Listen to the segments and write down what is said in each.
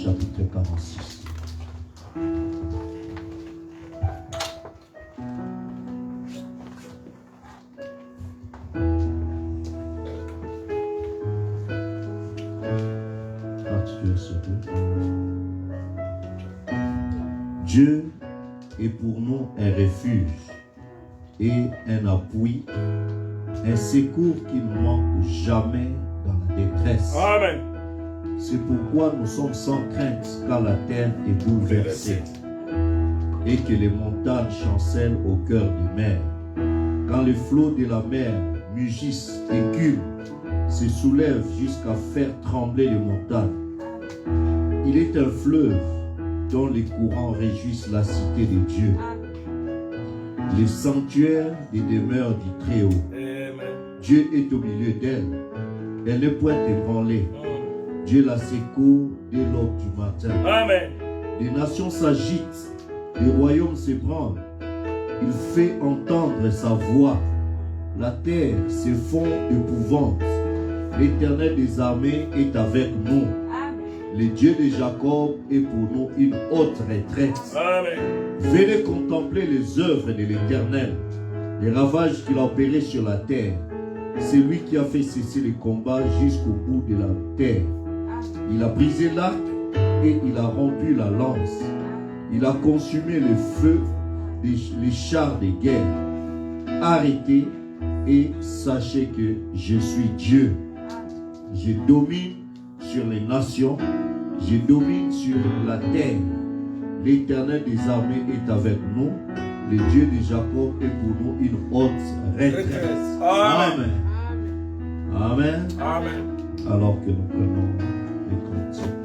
chapitre 46. Dieu est pour nous un refuge et un appui, un secours qui ne manque jamais dans la détresse. Amen. C'est pourquoi nous sommes sans crainte quand la terre est bouleversée et que les montagnes chancellent au cœur des mers. Quand les flots de la mer mugissent, écument, se soulèvent jusqu'à faire trembler les montagnes. Il est un fleuve dont les courants réjouissent la cité de Dieu, les sanctuaires des demeures du Très-Haut. Dieu est au milieu d'elle. Elle n'est point ébranlée. Dieu la secourt dès l'aube du matin. Amen. Les nations s'agitent, les royaumes s'ébranlent. Il fait entendre sa voix. La terre s'effondre épouvante. L'Éternel des armées est avec nous. Le Dieu de Jacob est pour nous une haute retraite. Amen. Venez contempler les œuvres de l'Éternel, les ravages qu'il a opérés sur la terre. C'est lui qui a fait cesser les combats jusqu'au bout de la terre. Il a brisé l'arc et il a rompu la lance. Il a consumé le feu les chars de guerre. Arrêtez et sachez que je suis Dieu. Je domine sur les nations, je domine sur la terre. L'Éternel des armées est avec nous. Le Dieu de Jacob est pour nous une haute retraite. Amen. Amen. Amen. Alors que nous prenons les cantiques.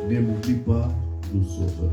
Ne m'oublie pas, nous sauveur.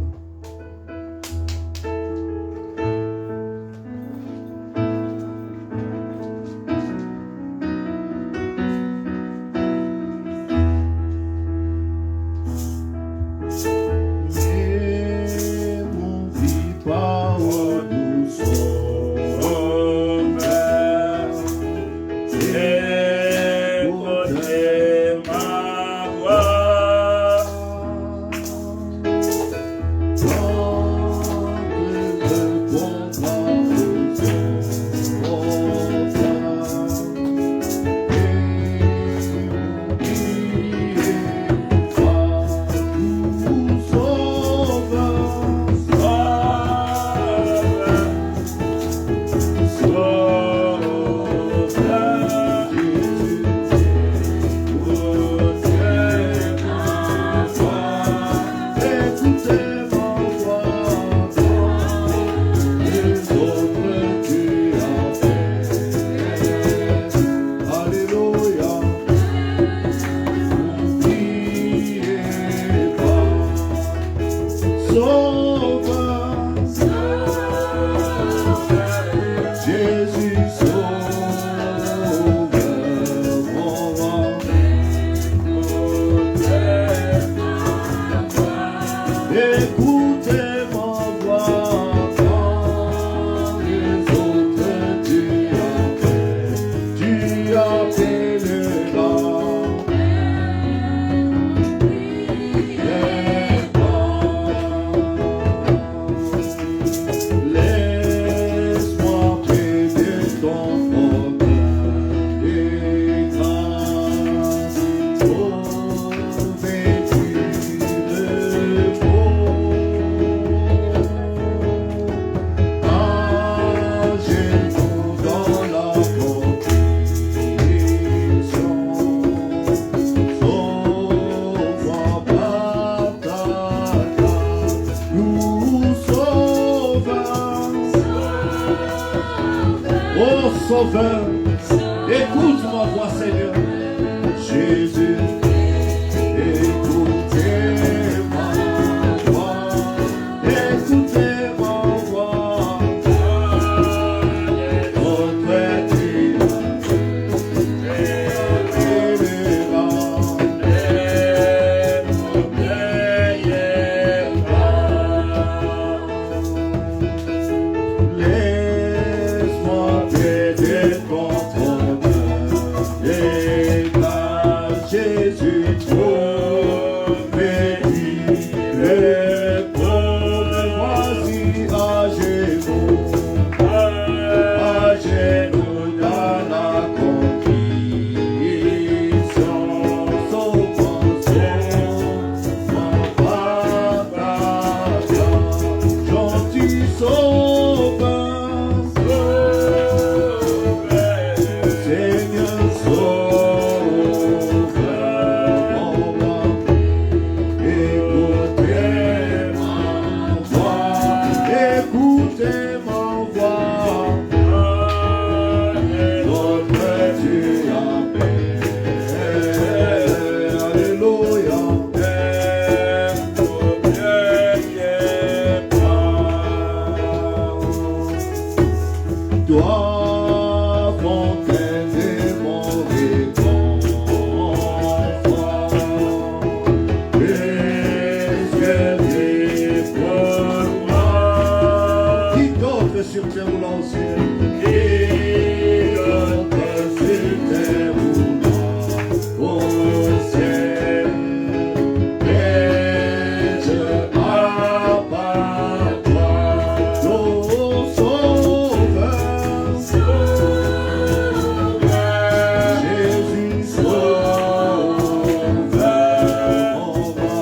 Sauveur, écoute ma voix, Seigneur. Jésus, écoutez ma voix, écoutez ma voix. Notre Dieu Toi, fontaine de mon réconfort, escalier pour moi. Qui d'autre sur terre ou là au ciel? Qui d'autre sur terre ou là au ciel? Et je appartiens, nos sauveurs, Jésus sauveur, mon roi.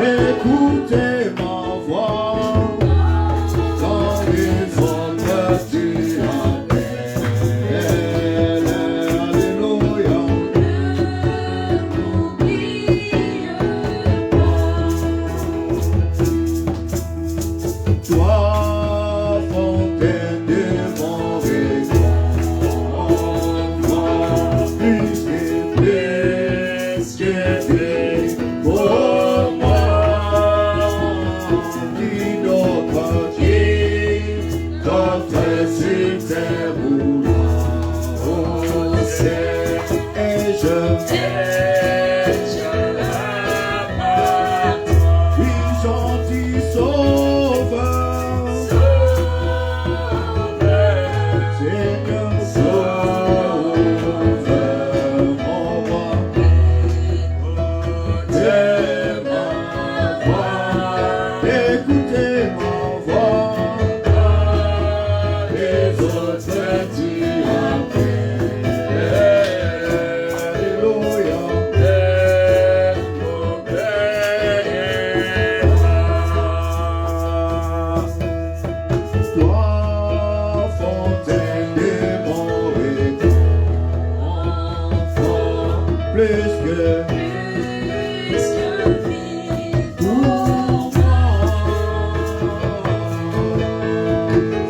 Écoutez ma voix, quand les autres tu appelles. Alléluia. Toi, fontaine de mon réconfort, plus que pour moi. Qui d'autre sur terre ou là au ciel? Et je oui, gentil sauveur, Seigneur sauveur, mon roi. Écoutez ma voix, les autres tu appelles. Alléluia. Toi, fontaine de mon réconfort, plus que pour moi.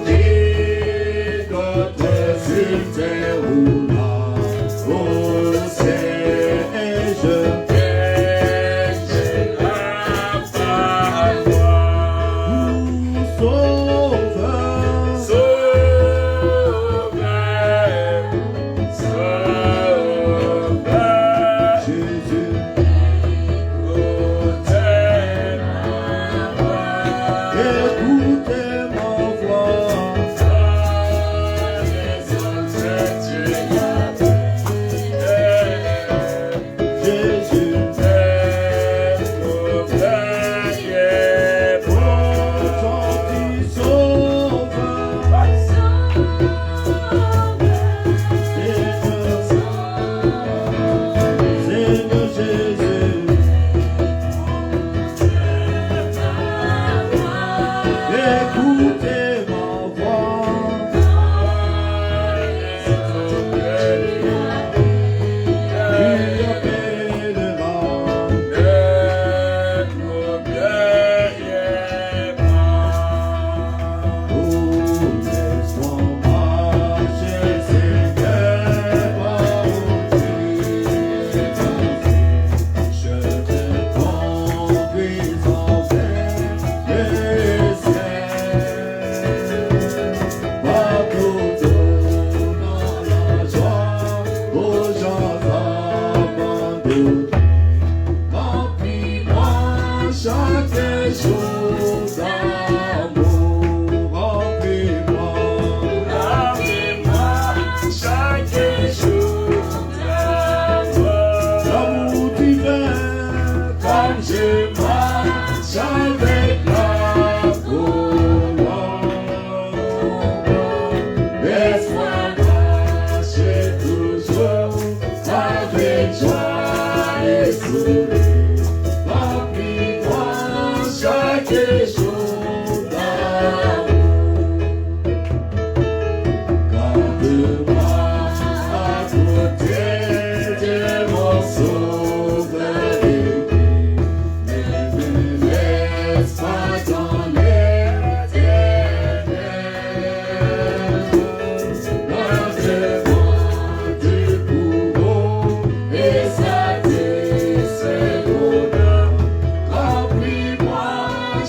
Qui d'autre sur terre ou là au ciel? Et je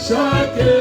Chaque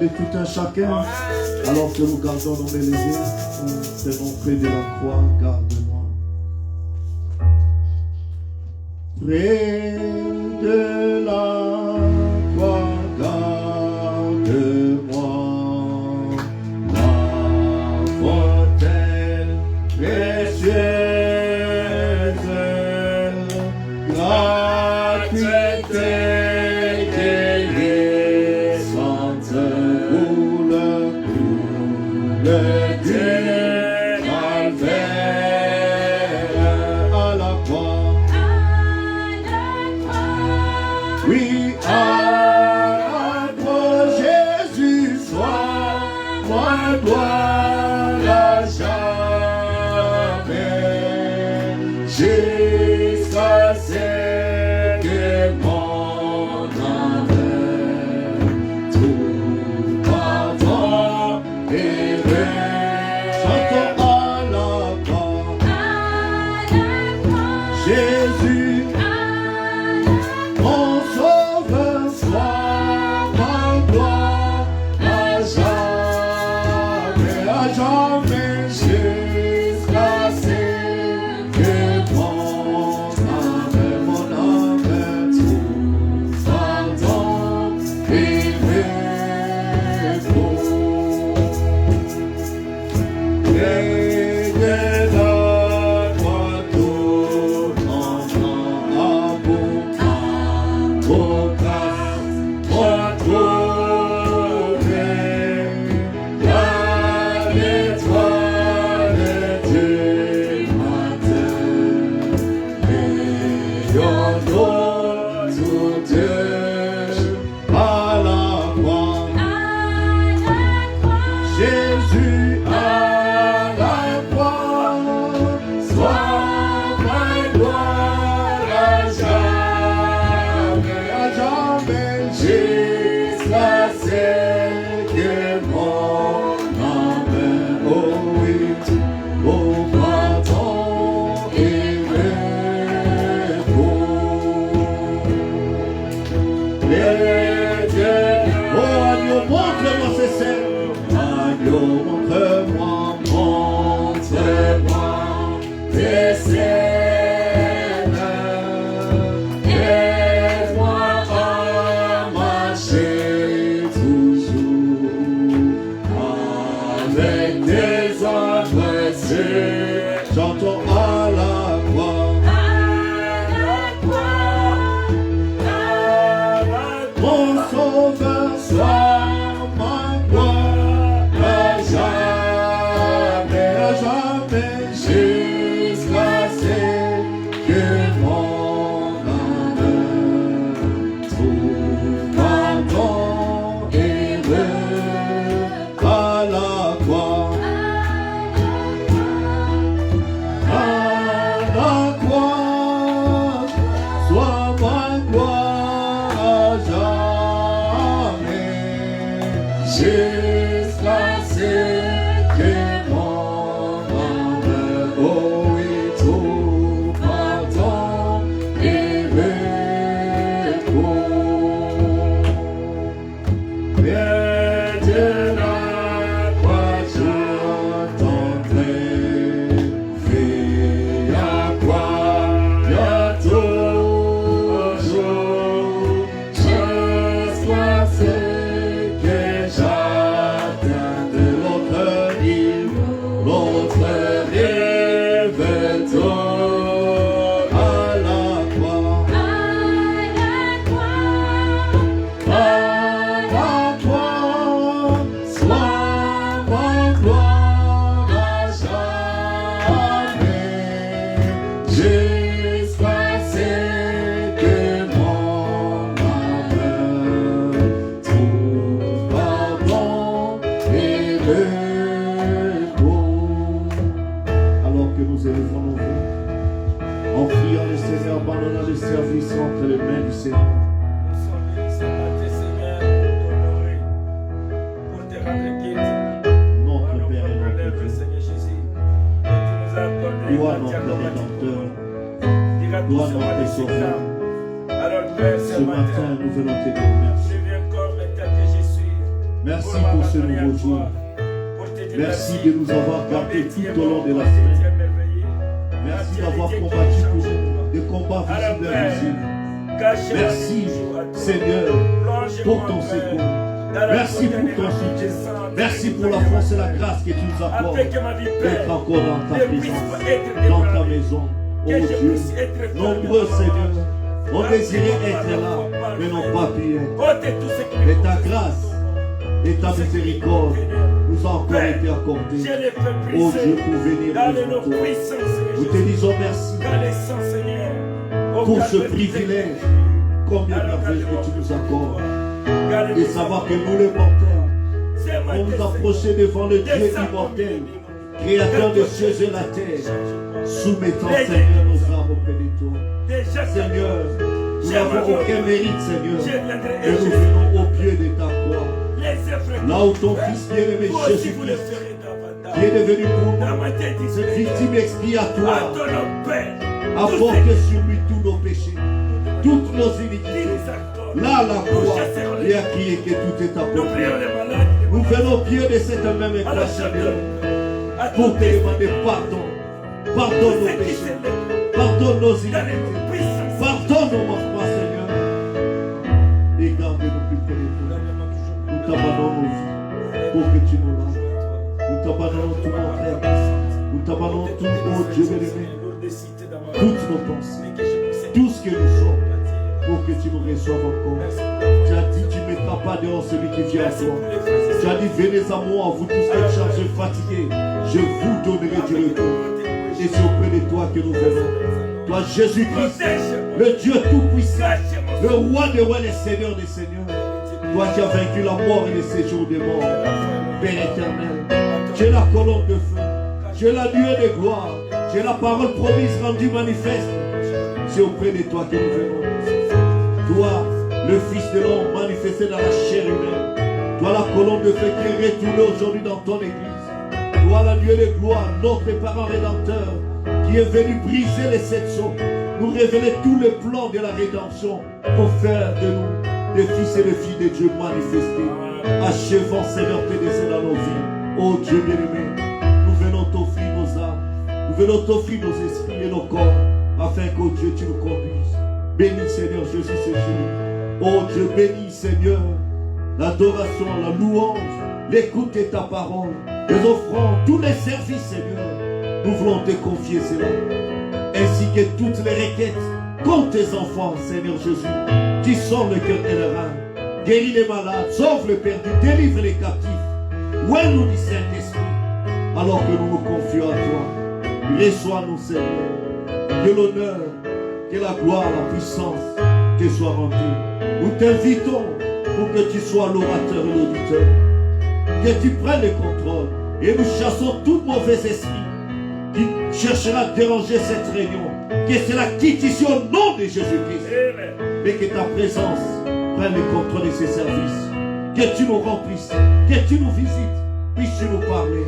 de tout un chacun. Alors que nous gardons nos mains levées, nous serons près de la croix, garde-moi. Près de la croix, garde-moi. La fontaine précieuse, gratuité guérissante, coule du calvaire à la croix. Oui, à la croix, Jésus, sois moi gloire à jamais, jusqu'à ce que mon âme tout pardon et chantons à la croix, Jésus, mon sauveur, sois ma gloire à jamais, jusqu'à ce que mon âme tout pardon et repos. Près de la croix, tout enfant avocat, retrouver la l'étoile du matin, rayonnons tous deux à la croix. Jésus à la croix, sois ma gloire à jamais, jusqu'à ce que mon âme, oh oui, au pardon et repos. Oh agneau, montre-moi ces scènes. Agneau, montre-moi tes scènes. Aide-moi à marcher toujours avec des œuvres sûres. Chantons à la croix. Mon sauveur, sois ma gloire à jamais, jusqu'à ce que mon âme trouve pardon et repos à la croix. À la croix, sois ma gloire à jamais, jusqu'à ce que mon âme, oh oui, tout pardon et repos. Près de la croix, j'attendrai, fais à croix, toujours, jusqu'à ce que j'atteins de l'autre rive, à la croix. À la croix, sois ma gloire à jamais, jusqu'à ce que mon âme trouve pardon et repos. Alors que nous élevons nos voix, en priant le Seigneur, abandonnant le service entre les mains du Seigneur. Notre Père et notre Dieu, gloire notre Rédempteur, gloire notre Sauveur. Ce matin, nous venons te dire merci. Merci pour ce nouveau jour. Merci de nous avoir gardés tout au long de la semaine. Merci d'avoir combattu pour nous des combats visibles et invisibles. Merci, Seigneur, pour ton secours. Merci pour ton soutien. Merci pour la force et la grâce que tu nous accordes d'être encore dans ta présence, dans ta maison. Oh Dieu, nombreux Seigneur, on désirait être là, mais n'ont pas pu être. Et ta grâce et ta miséricorde nous ont encore été accordées. Oh Dieu, pour venir devant toi. Nous te disons merci pour ce privilège. Combien merveilleux que tu nous accordes. Et savoir que nous les mortels, on nous approchait devant le Dieu immortel, créateur de cieux et la terre, soumettant Seigneur nos âmes auprès de toi. Seigneur, nous n'avons aucun mérite, Seigneur, et nous venons au pied de ta croix. Là où ton Fils bien-aimé Jésus-Christ, qui est devenu pour nous, cette victime expiatoire, a porté sur lui tous nos péchés, toutes nos iniquités. Là, la croix, il a crié que tout est accompli. Nous venons au pied de cette même croix, Seigneur, pour te demander pardon. Pardonne nos péchés, pardonne nos iniquités, pardonne nos manquements, Seigneur, et garde-nous plus près de toi. Nous t'abandonnons nos vies pour que tu nous laves. Nous t'abandonnons tout mon frère, nous t'abandonnons tout, oh Dieu bien-aimé, toutes nos pensées, tout ce que nous sommes, pour que tu nous reçoives encore. Tu as dit, tu ne mettras pas dehors celui qui vient à toi. Tu as dit, venez à moi, vous tous les chargés fatigués, je vous donnerai du repos. Et c'est auprès de toi que nous venons. Toi, Jésus-Christ, le Dieu tout-puissant, le roi des rois et le Seigneur des seigneurs. Toi qui as vaincu la mort et le séjour des morts. Père éternel, tu es la colonne de feu, tu es la lueur de gloire, tu es la parole promise rendue manifeste. C'est auprès de toi que nous venons. Toi, le Fils de l'homme manifesté dans la chair humaine. Toi, la colonne de feu qui est retournée aujourd'hui dans ton église. Toi, la Dieu de gloire, notre parent rédempteur, qui est venu briser les sept sceaux, nous révéler tout le plan de la rédemption pour faire de nous des fils et des filles de Dieu manifestés. Achevons, Seigneur, tes désirs dans nos vies. Oh Dieu bien-aimé, nous venons t'offrir nos âmes, nous venons t'offrir nos esprits et nos corps, afin que, oh Dieu, tu nous conduises. Bénis, Seigneur, Jésus, c'est Jésus. Oh Dieu, bénis, Seigneur, l'adoration, la louange, l'écoute de ta parole. Les offrandes, tous les services, Seigneur, nous voulons te confier cela, ainsi que toutes les requêtes contre tes enfants, Seigneur Jésus, qui sont le cœur et le rein. Guéris les malades, sauve les perdus, délivre les captifs. Où est nous du Saint-Esprit, alors que nous nous confions à toi. Reçois-nous, Seigneur, que l'honneur, que la gloire, la puissance te soient rendues. Nous t'invitons pour que tu sois l'orateur et l'auditeur, que tu prennes le contrôle. Et nous chassons tout mauvais esprit qui cherchera à déranger cette réunion. Que cela quitte ici au nom de Jésus-Christ. Mais que ta présence prenne le contrôle de ces services. Que tu nous remplisses, que tu nous visites, puisses-tu nous parler.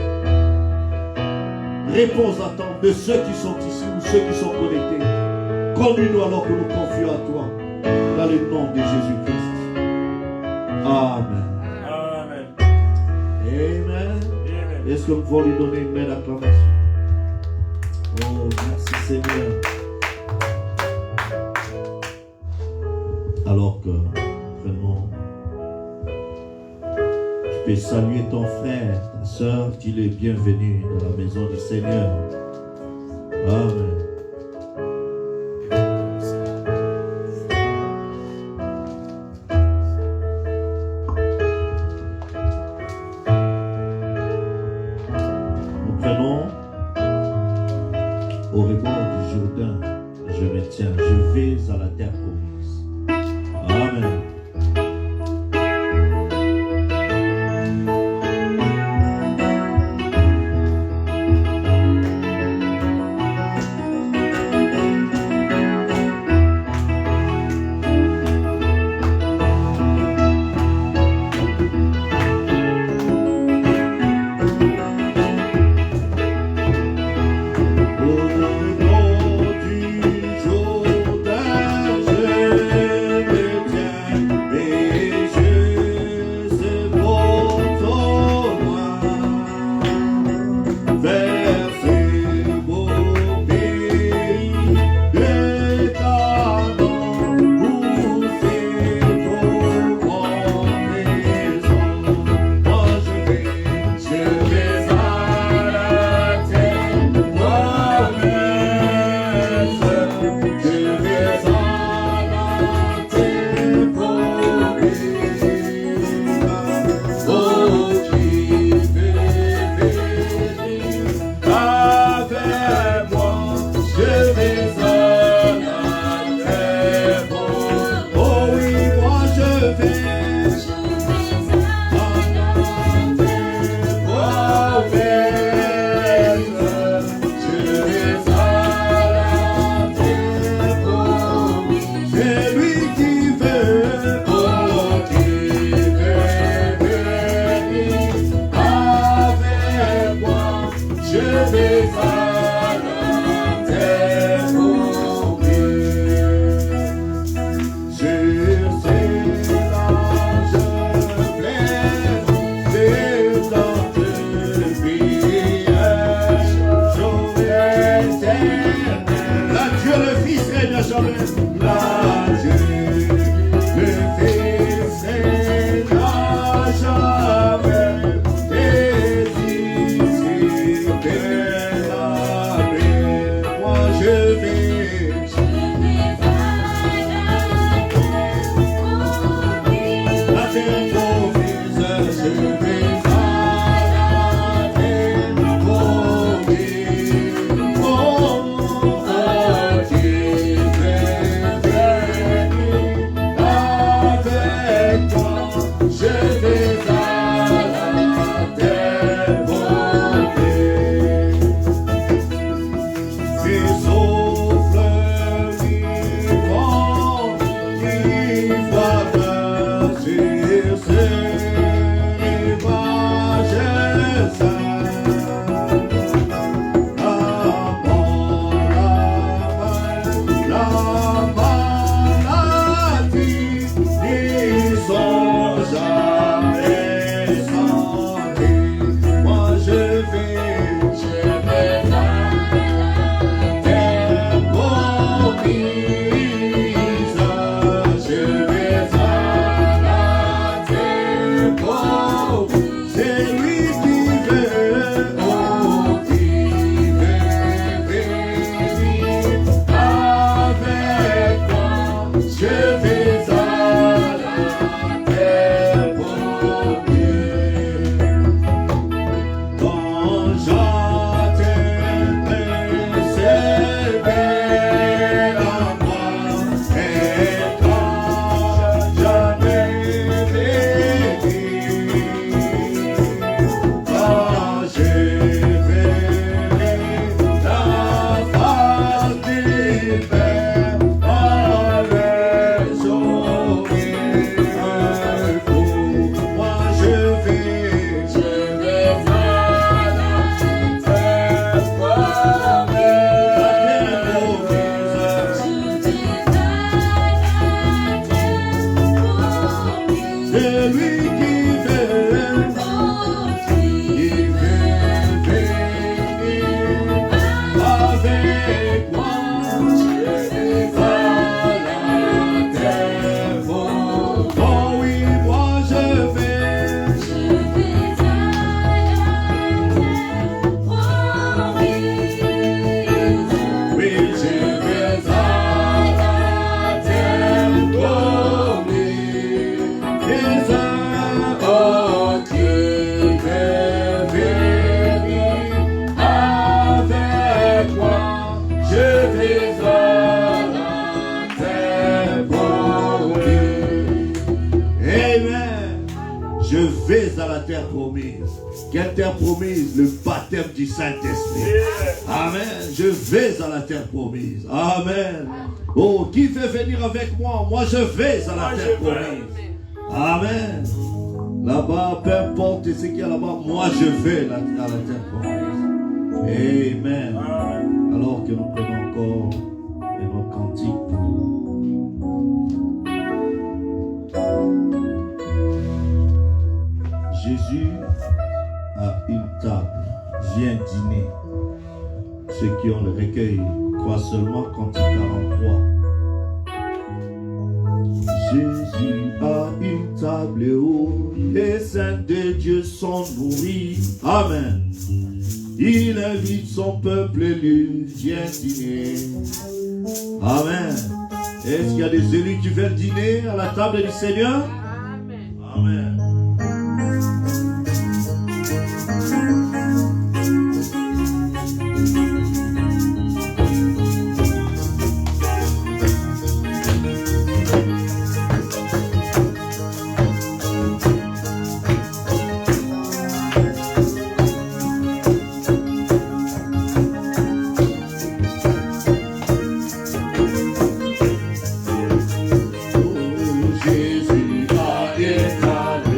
Réponds à temps de ceux qui sont ici ou ceux qui sont connectés. Conduis-nous alors que nous confions à toi. Dans le nom de Jésus-Christ. Amen. Amen. Est-ce que nous pouvons lui donner une main d'acclamation? Oh, merci Seigneur. Alors que vraiment, tu peux saluer ton frère, ta soeur, qu'il est bienvenu dans la maison du Seigneur. Amen. Au rebord du Jourdain, je me tiens, je vais à la terre promise. Amen. Oh Quelle terre promise? Le baptême du Saint-Esprit. Amen. Je vais à la terre promise. Amen. Oh, qui veut venir avec moi? Moi, je vais à la terre promise. Amen. Là-bas, peu importe ce qu'il y a là-bas, moi, je vais à la terre promise. Amen. Alors que nous prenons encore nos cantiques. Jésus à une table, vient dîner. Ceux qui ont le recueil croient seulement quand il 43. Jésus à une table haute, les saints de Dieu sont nourris. Amen. Il invite son peuple élu, viens dîner. Amen. Est-ce qu'il y a des élus qui veulent dîner à la table du Seigneur? Amen. Amen. Jésus a été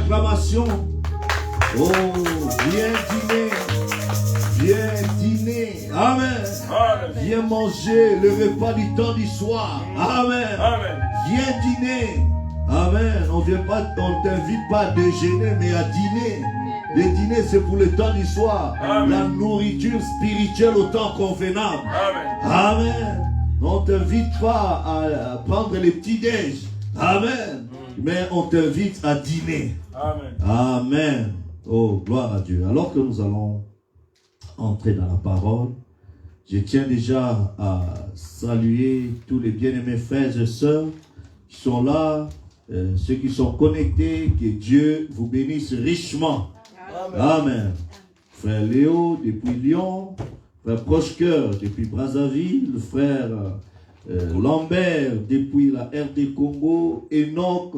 acclamation. Oh, viens dîner. Viens dîner. Amen. Amen. Viens manger le repas du temps du soir. Amen. Amen. Viens dîner. Amen. On ne t'invite pas à déjeuner, mais à dîner. Le dîner, c'est pour le temps du soir. Amen. La nourriture spirituelle au temps convenable. Amen. Amen. On ne t'invite pas à prendre les petits déj. Amen. Mais on t'invite à dîner. Amen. Amen. Oh, gloire à Dieu. Alors que nous allons entrer dans la parole, je tiens déjà à saluer tous les bien-aimés frères et sœurs qui sont là, ceux qui sont connectés. Que Dieu vous bénisse richement. Amen. Amen. Frère Léo depuis Lyon, frère Proche-Cœur depuis Brazzaville, frère Lambert depuis la RD Congo, Enoch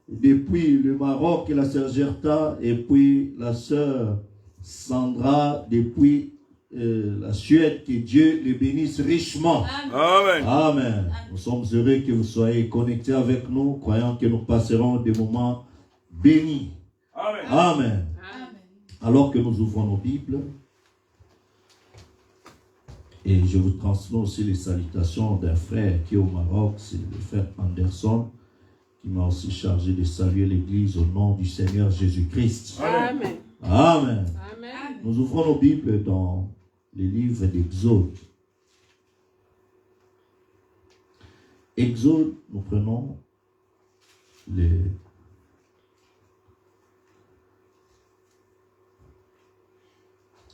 depuis le Maroc et la sœur Gerta, et puis la sœur Sandra depuis la Suède. Que Dieu les bénisse richement. Amen. Amen. Nous sommes heureux que vous soyez connectés avec nous, croyant que nous passerons des moments bénis. Amen. Amen. Alors que nous ouvrons nos Bibles, et je vous transmets aussi les salutations d'un frère qui est au Maroc, c'est le frère Anderson, qui m'a aussi chargé de saluer l'Église au nom du Seigneur Jésus-Christ. Amen. Amen. Amen. Nous ouvrons nos Bibles dans les livres d'Exode. Exode, nous prenons les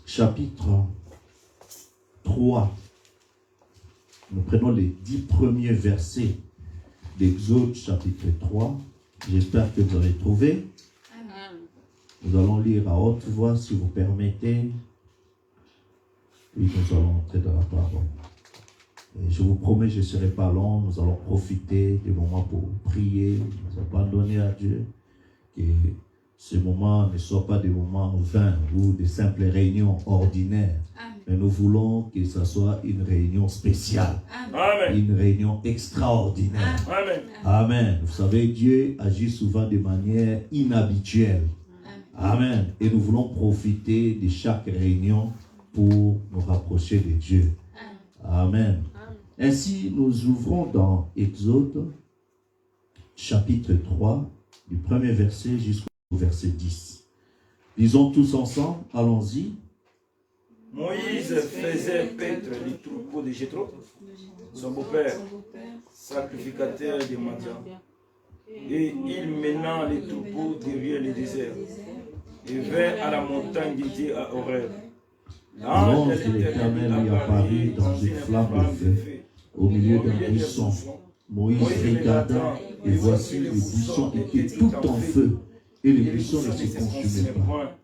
chapitre 3. Nous prenons les 10 premiers versets d'Exode chapitre 3. J'espère que vous avez trouvé. Nous allons lire à haute voix si vous permettez. Puis nous allons entrer dans la parole. Et je vous promets, je ne serai pas long. Nous allons profiter des moments pour prier, nous abandonner à Dieu. Que ces moments ne soient pas des moments vains ou des simples réunions ordinaires. Amen. Mais nous voulons que ce soit une réunion spéciale. Amen. Une réunion extraordinaire. Amen. Amen. Vous savez, Dieu agit souvent de manière inhabituelle. Amen. Et nous voulons profiter de chaque réunion pour nous rapprocher de Dieu. Amen. Ainsi, nous ouvrons dans Exode, chapitre 3, du premier verset jusqu'au verset 10. Lisons tous ensemble, allons-y. Moïse faisait paître les troupeaux de Jéthro, son beau-père, sacrificateur de Madian. Et il mena les troupeaux derrière le désert et vint à la montagne de Dieu à Horeb. L'ange de l'Éternel lui apparut dans une flamme de feu au milieu d'un buisson. Moïse regarda et voici le buisson était tout en feu et le buisson ne se consumait pas.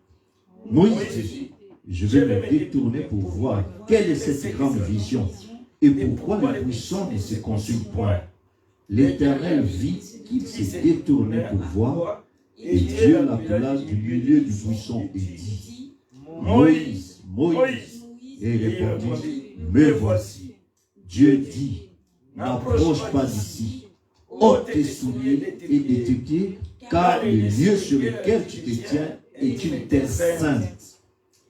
Moïse dit, je vais me détourner pour voir quelle est cette grande vision et pourquoi le buisson ne se consume point. L'Éternel vit qu'il s'est détourné pour voir et Dieu l'appela du milieu du buisson et dit, Moïse, Moïse. Et il répondit, me voici. Dieu dit, n'approche pas d'ici, ôte tes souliers et de tes pieds, car le lieu sur lequel tu te tiens est une terre sainte.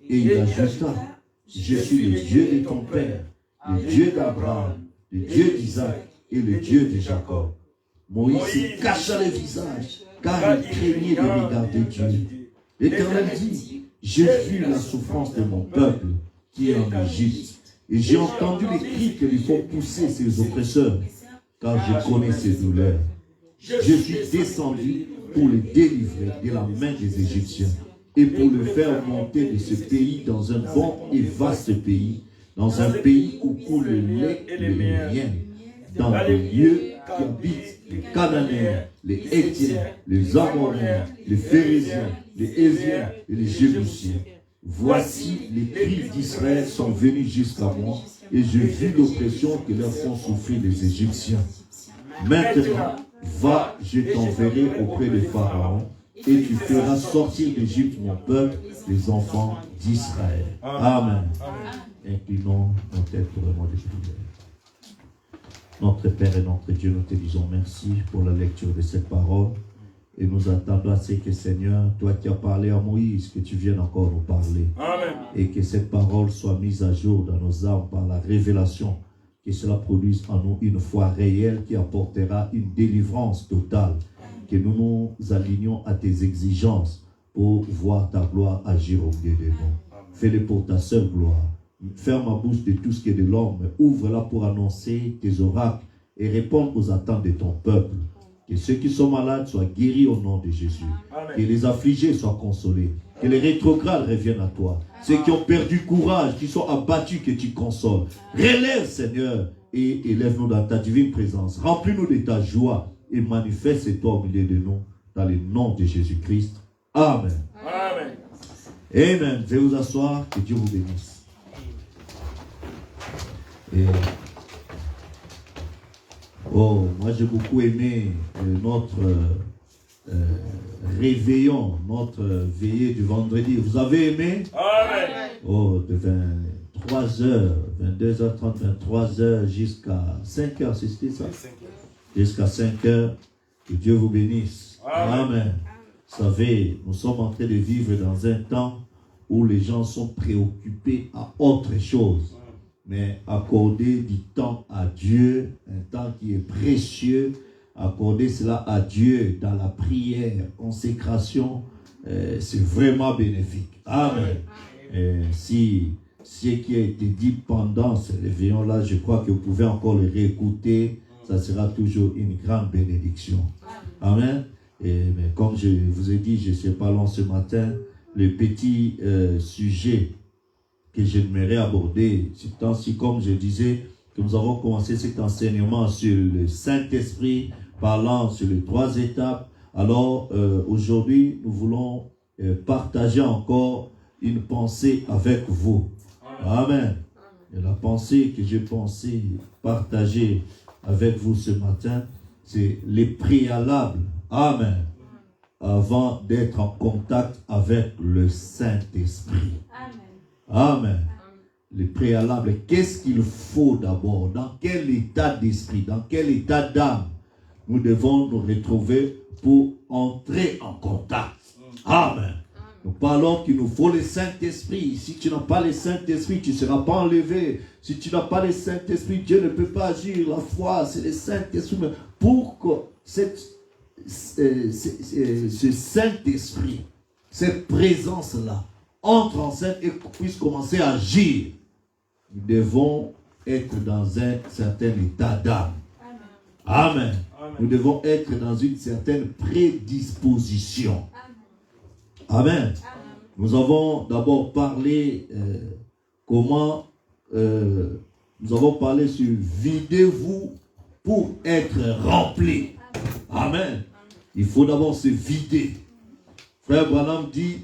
Et il ajouta, je suis le Dieu de ton père, le Dieu d'Abraham, le Dieu d'Isaac et le Dieu de Jacob. Moïse se cacha le visage, car il craignait de regarder Dieu. L'Éternel dit, j'ai vu la souffrance de mon peuple qui est en Égypte, et j'ai entendu les cris que lui font pousser ses oppresseurs, car je connais ses douleurs. Je suis descendu pour le délivrer de la main des Égyptiens, et pour le faire monter de ce pays dans un bon et vaste pays, dans un pays où coule le lait et le miel, dans les lieux qui habitent les Cananéens, les Hétiens, les Amoréens, les Phérésiens, les Hésiens et les Jébusiens. Voici les cris d'Israël sont venus jusqu'à moi, et je vis l'oppression que leur font souffrir les Égyptiens. Maintenant, va, je t'enverrai auprès de Pharaon, et tu feras sortir d'Égypte mon peuple, les enfants d'Israël. Amen. Inclinons nos têtes pour le mot de prière. Notre Père et notre Dieu, nous te disons merci pour la lecture de cette parole. Et nous attendons à ce que, Seigneur, toi qui as parlé à Moïse, que tu viennes encore nous parler. Amen. Et que cette parole soit mise à jour dans nos âmes par la révélation. Que cela produise en nous une foi réelle qui apportera une délivrance totale. Que nous nous alignons à tes exigences pour voir ta gloire agir au milieu de nous. Fais-le pour ta seule gloire. Ferme ma bouche de tout ce qui est de l'homme, mais ouvre-la pour annoncer tes oracles et répondre aux attentes de ton peuple. Que ceux qui sont malades soient guéris au nom de Jésus. Amen. Que les affligés soient consolés. Que les rétrogrades reviennent à toi. Ceux qui ont perdu courage, qui sont abattus, que tu consoles. Relève, Seigneur, et élève-nous dans ta divine présence. Remplis-nous de ta joie et manifeste-toi au milieu de nous. Dans le nom de Jésus-Christ. Amen. Amen. Amen. Je vais vous asseoir. Que Dieu vous bénisse. Et moi j'ai beaucoup aimé notre réveillon, notre veillée du vendredi. Vous avez aimé? Amen. De 23h, 22h30, 23h jusqu'à 5h, c'était ça? Jusqu'à 5h. Que Dieu vous bénisse. Amen. Amen. Vous savez, nous sommes en train de vivre dans un temps où les gens sont préoccupés à autre chose. Mais accorder du temps à Dieu, un temps qui est précieux, accorder cela à Dieu dans la prière, consécration, c'est vraiment bénéfique. Amen. Si ce qui a été dit pendant ce réveillon-là, je crois que vous pouvez encore le réécouter, ça sera toujours une grande bénédiction. Amen. Mais comme je vous ai dit, je ne suis pas long ce matin, le petit sujet que j'aimerais aborder, c'est ainsi comme je disais, que nous avons commencé cet enseignement sur le Saint-Esprit, parlant sur les 3 étapes. Alors, aujourd'hui, nous voulons partager encore une pensée avec vous. Amen. Et la pensée que j'ai pensé partager avec vous ce matin, c'est les préalables. Amen. Avant d'être en contact avec le Saint-Esprit. Amen. Les préalables, qu'est-ce qu'il faut d'abord? Dans quel état d'esprit, dans quel état d'âme nous devons nous retrouver pour entrer en contact? Amen. Nous parlons qu'il nous faut le Saint-Esprit. Si tu n'as pas le Saint-Esprit, tu ne seras pas enlevé. Si tu n'as pas le Saint-Esprit, Dieu ne peut pas agir. La foi, c'est le Saint-Esprit. Mais pour que ce Saint-Esprit, cette présence-là, entre en scène et puisse commencer à agir, nous devons être dans un certain état d'âme. Amen. Amen. Nous devons être dans une certaine prédisposition. Amen. Amen. Nous avons d'abord parlé comment nous avons parlé sur videz-vous pour être rempli. Amen. Il faut d'abord se vider. Frère Branham dit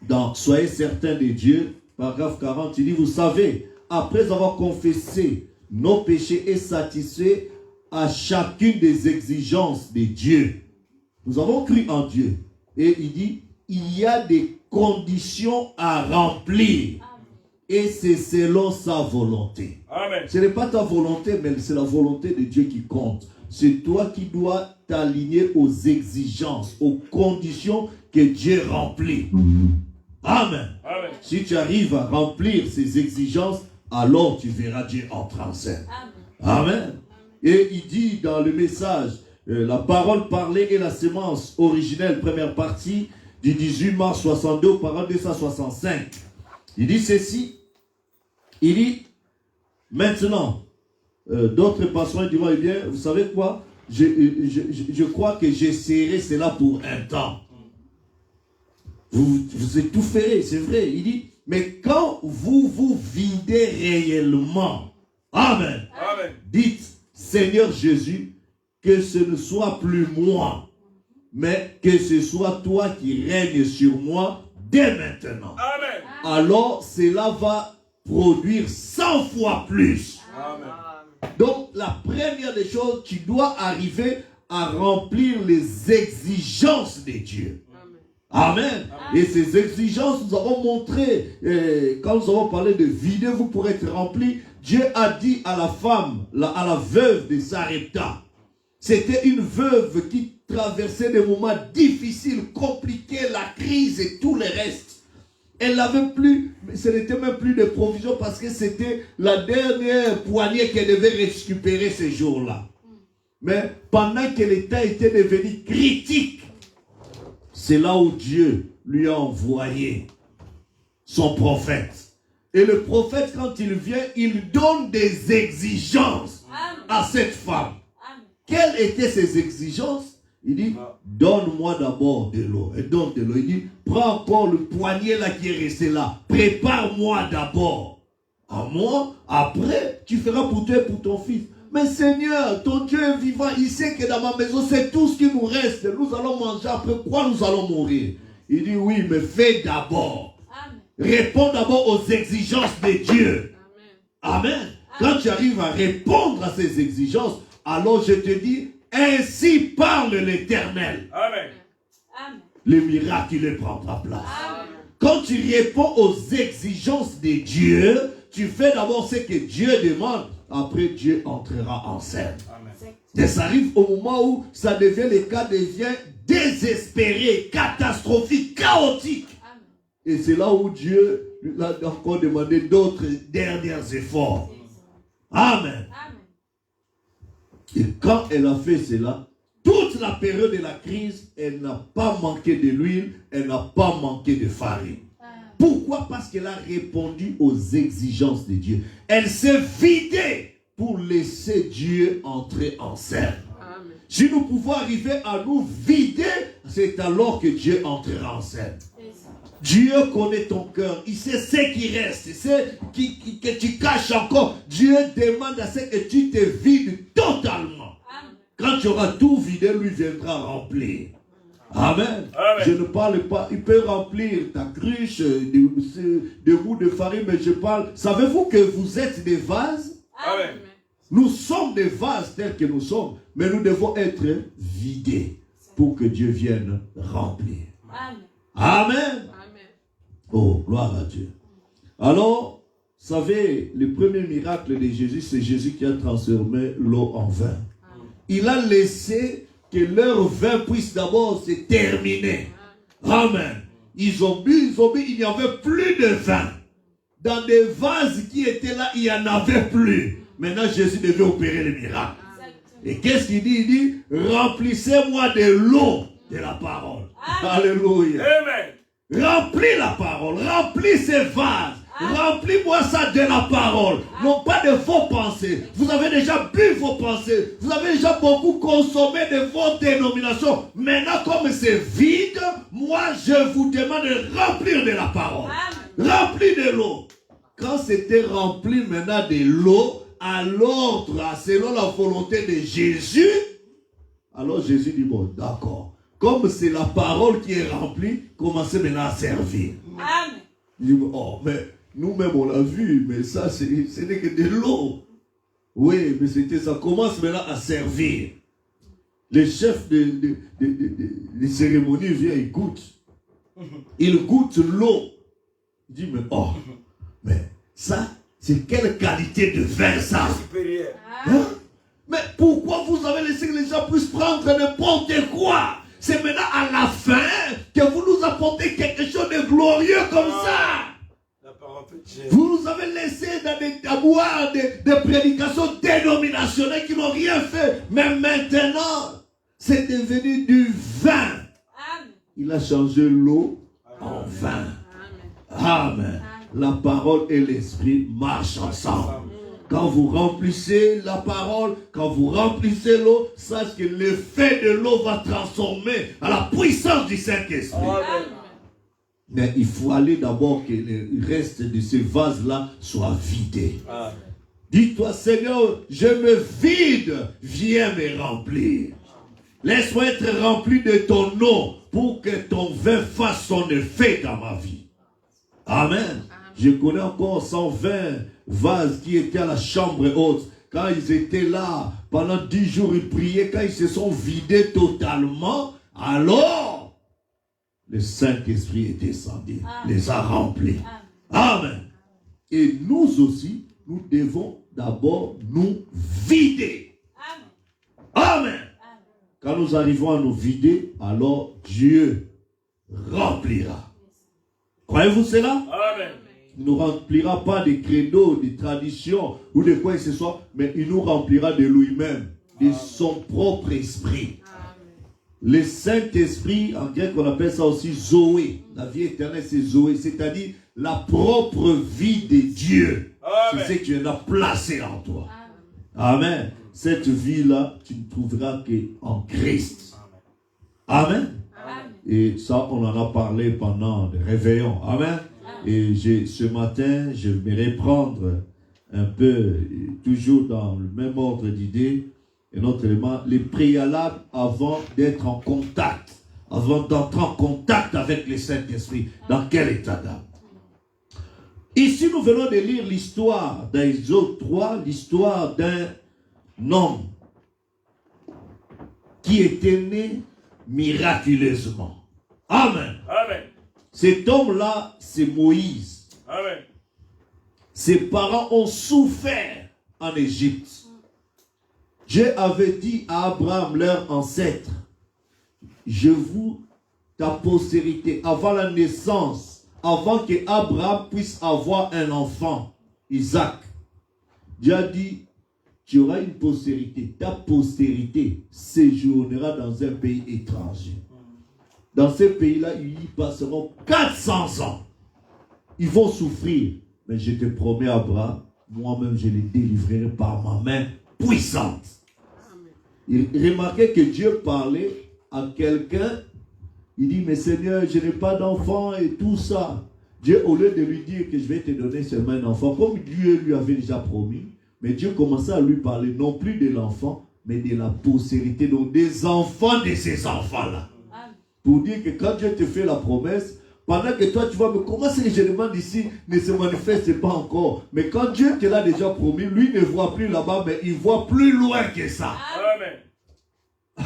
dans Soyez certains de Dieu, paragraphe 40, il dit, vous savez, après avoir confessé nos péchés et satisfait à chacune des exigences de Dieu, nous avons cru en Dieu. Et il dit, il y a des conditions à remplir. Et c'est selon sa volonté. Amen. Ce n'est pas ta volonté, mais c'est la volonté de Dieu qui compte. C'est toi qui dois t'aligner aux exigences, aux conditions que Dieu remplit. Amen. Amen. Si tu arrives à remplir ces exigences, alors tu verras Dieu entrer en scène. Amen. Amen. Et il dit dans le message, la parole parlée et la sémence originelle, première partie, du 18 mars 62 au parole 265. Il dit ceci, il dit, maintenant, d'autres pasteurs diront, eh bien, vous savez quoi, je crois que j'essaierai cela pour un temps. Vous étoufferez, c'est vrai. Il dit, mais quand vous vous videz réellement, Amen. Amen. Dites, Seigneur Jésus, que ce ne soit plus moi, mais que ce soit toi qui règnes sur moi dès maintenant. Amen. Alors, cela va produire 100 fois plus. Amen. Donc, la première des choses, tu dois arriver à remplir les exigences de Dieu. Amen. Amen. Et ces exigences, nous avons montré, quand nous avons parlé de videz-vous pour être rempli, Dieu a dit à la femme, à la veuve de Sarepta, c'était une veuve qui traversé des moments difficiles, compliqués, la crise et tout le reste. Elle n'avait plus, ce n'était même plus de provision parce que c'était la dernière poignée qu'elle devait récupérer ces jours-là. Mais pendant que l'état était devenu critique, c'est là où Dieu lui a envoyé son prophète. Et le prophète, quand il vient, il donne des exigences à cette femme. Quelles étaient ces exigences? Il dit, donne-moi d'abord de l'eau. Et donne de l'eau. Il dit, prends encore le poignet là qui est resté là. Prépare-moi d'abord. À moi, après, tu feras pour toi et pour ton fils. Mais Seigneur, ton Dieu est vivant. Il sait que dans ma maison, c'est tout ce qui nous reste. Nous allons manger. Après quoi, nous allons mourir. Il dit, oui, mais fais d'abord. Réponds d'abord aux exigences de Dieu. Amen. Amen. Quand tu arrives à répondre à ces exigences, alors je te dis, ainsi parle l'Éternel. Amen. Le miracle, il prendra place. Amen. Quand tu réponds aux exigences de Dieu, tu fais d'abord ce que Dieu demande. Après, Dieu entrera en scène. Amen. Et ça arrive au moment où ça devient, le cas devient désespéré, catastrophique, chaotique. Amen. Et c'est là où Dieu lui a encore demandé d'autres derniers efforts. Amen. Amen. Et quand elle a fait cela, toute la période de la crise, elle n'a pas manqué de l'huile, elle n'a pas manqué de farine. Pourquoi? Parce qu'elle a répondu aux exigences de Dieu. Elle s'est vidée pour laisser Dieu entrer en scène. Amen. Si nous pouvons arriver à nous vider, c'est alors que Dieu entrera en scène. Dieu connaît ton cœur. Il sait ce qui reste. Il sait que tu caches encore. Dieu demande à ce que tu te vides totalement. Amen. Quand tu auras tout vidé, lui viendra remplir. Amen. Amen. Je ne parle pas. Il peut remplir ta cruche de bouts de farine, mais je parle. Savez-vous que vous êtes des vases? Amen. Nous sommes des vases tels que nous sommes, mais nous devons être vidés pour que Dieu vienne remplir. Amen. Amen. Oh, gloire à Dieu. Alors, vous savez, le premier miracle de Jésus, c'est Jésus qui a transformé l'eau en vin. Il a laissé que leur vin puisse d'abord se terminer. Amen. Ils ont bu, il n'y avait plus de vin. Dans des vases qui étaient là, il n'y en avait plus. Maintenant, Jésus devait opérer le miracle. Et qu'est-ce qu'il dit? Il dit, remplissez-moi de l'eau de la parole. Alléluia. Amen. Remplis la parole, remplis ces vases, remplis-moi ça de la parole, non pas de vos pensées. Vous avez déjà bu vos pensées, vous avez déjà beaucoup consommé de vos dénominations. Maintenant, comme c'est vide, moi je vous demande de remplir de la parole. Remplis de l'eau. Quand c'était rempli maintenant de l'eau, à l'ordre, selon la volonté de Jésus, alors Jésus dit, bon, d'accord. Comme c'est la parole qui est remplie, commencez maintenant à servir. Amen. Il dit, oh, mais nous-mêmes on l'a vu, mais ça, ce n'est que de l'eau. Oui, mais c'était ça. Commence maintenant à servir. Le chef de cérémonies vient, il goûte. Il goûte l'eau. Il dit, mais oh, mais ça, c'est quelle qualité de vin ça? Hein? Mais pourquoi vous avez laissé que les gens puissent prendre n'importe quoi? C'est maintenant à la fin que vous nous apportez quelque chose de glorieux comme ça. Vous nous avez laissé dans boire des prédications dénominationnelles qui n'ont rien fait. Mais maintenant, c'est devenu du vin. Il a changé l'eau en vin. Amen. La parole et l'esprit marchent ensemble. Quand vous remplissez la parole, quand vous remplissez l'eau, sache que l'effet de l'eau va transformer à la puissance du Saint-Esprit. Mais il faut aller d'abord que le reste de ce vase-là soit vidé. Dis-toi, Seigneur, je me vide, viens me remplir. Laisse-moi être rempli de ton eau pour que ton vin fasse son effet dans ma vie. Amen. Je connais encore 120 vases qui étaient à la chambre haute. Quand ils étaient là, pendant 10 jours, ils priaient. Quand ils se sont vidés totalement, alors, le Saint-Esprit est descendu, les a remplis. Amen. Et nous aussi, nous devons d'abord nous vider. Amen. quand nous arrivons à nous vider, alors Dieu remplira. Croyez-vous cela? Amen. Il ne nous remplira pas des credos, des traditions ou de quoi que ce soit, mais il nous remplira de lui-même, de son propre esprit. Le Saint-Esprit, en grec on appelle ça aussi Zoé. La vie éternelle c'est Zoé, c'est-à-dire la propre vie de Dieu. C'est ce que Dieu a placé en toi. Amen. Cette vie-là, tu ne trouveras qu'en Christ. Amen. Et ça, on en a parlé pendant le réveillon. Amen. Et ce matin, je vais reprendre un peu, toujours dans le même ordre d'idées, et notre élément, les préalables avant d'être en contact, avant d'entrer en contact avec le Saint-Esprit. Dans quel état d'âme? Ici, nous venons de lire l'histoire dans Exode 3, l'histoire d'un homme qui était né miraculeusement. Amen. Amen. Cet homme-là, c'est Moïse. Amen. Ses parents ont souffert en Égypte. Dieu avait dit à Abraham, leur ancêtre, je vous, ta postérité, avant la naissance, avant que Abraham puisse avoir un enfant, Isaac, Dieu a dit, tu auras une postérité. Ta postérité séjournera dans un pays étranger. Dans ce pays-là, ils y passeront 400 ans. Ils vont souffrir. Mais je te promets, Abraham, moi-même, je les délivrerai par ma main puissante. Il remarquait que Dieu parlait à quelqu'un. Il dit, mais Seigneur, je n'ai pas d'enfant et tout ça. Dieu, au lieu de lui dire que je vais te donner seulement un enfant, comme Dieu lui avait déjà promis, mais Dieu commençait à lui parler non plus de l'enfant, mais de la postérité, donc des enfants de ces enfants-là. Pour dire que quand Dieu te fait la promesse, pendant que toi tu vois, mais comment ces éléments d'ici ne se manifestent pas encore? Mais quand Dieu te l'a déjà promis, lui ne voit plus là-bas, mais il voit plus loin que ça. Amen.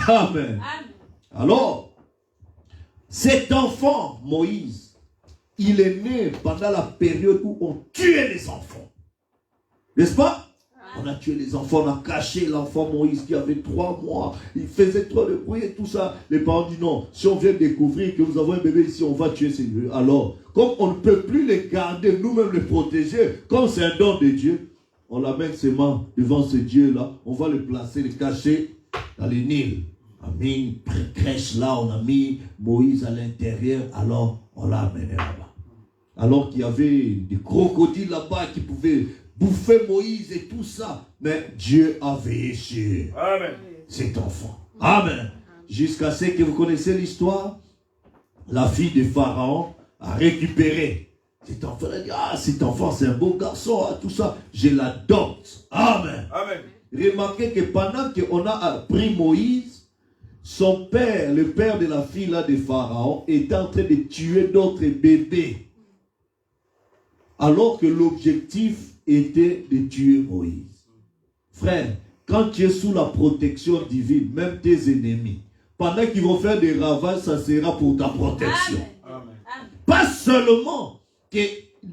Amen. Alors, cet enfant, Moïse, il est né pendant la période où on tuait les enfants. N'est-ce pas? On a tué les enfants, on a caché l'enfant Moïse qui avait 3 mois. Il faisait trop de bruit et tout ça. Les parents disent non, si on vient découvrir que vous avez un bébé ici, on va tuer ces bébés. Alors, comme on ne peut plus les garder, nous-mêmes les protéger, comme c'est un don de Dieu, on l'amène seulement devant ce Dieu-là. On va le placer, le cacher dans les Nil. On a mis une crèche là, on a mis Moïse à l'intérieur. Alors, on l'a amené là-bas. Alors qu'il y avait des crocodiles là-bas qui pouvaient bouffer Moïse et tout ça. Mais Dieu a veillé sur cet enfant. Amen. Jusqu'à ce que vous connaissez l'histoire, la fille de Pharaon a récupéré cet enfant. Elle a dit, ah, cet enfant c'est un beau garçon, ah, tout ça. Je l'adopte. Amen. Amen. Remarquez que pendant qu'on a pris Moïse, son père, le père de la fille là de Pharaon, était en train de tuer d'autres bébés. Alors que l'objectif était de tuer Moïse. Frère, quand tu es sous la protection divine, même tes ennemis, pendant qu'ils vont faire des ravages, ça sera pour ta protection. Amen. Pas seulement que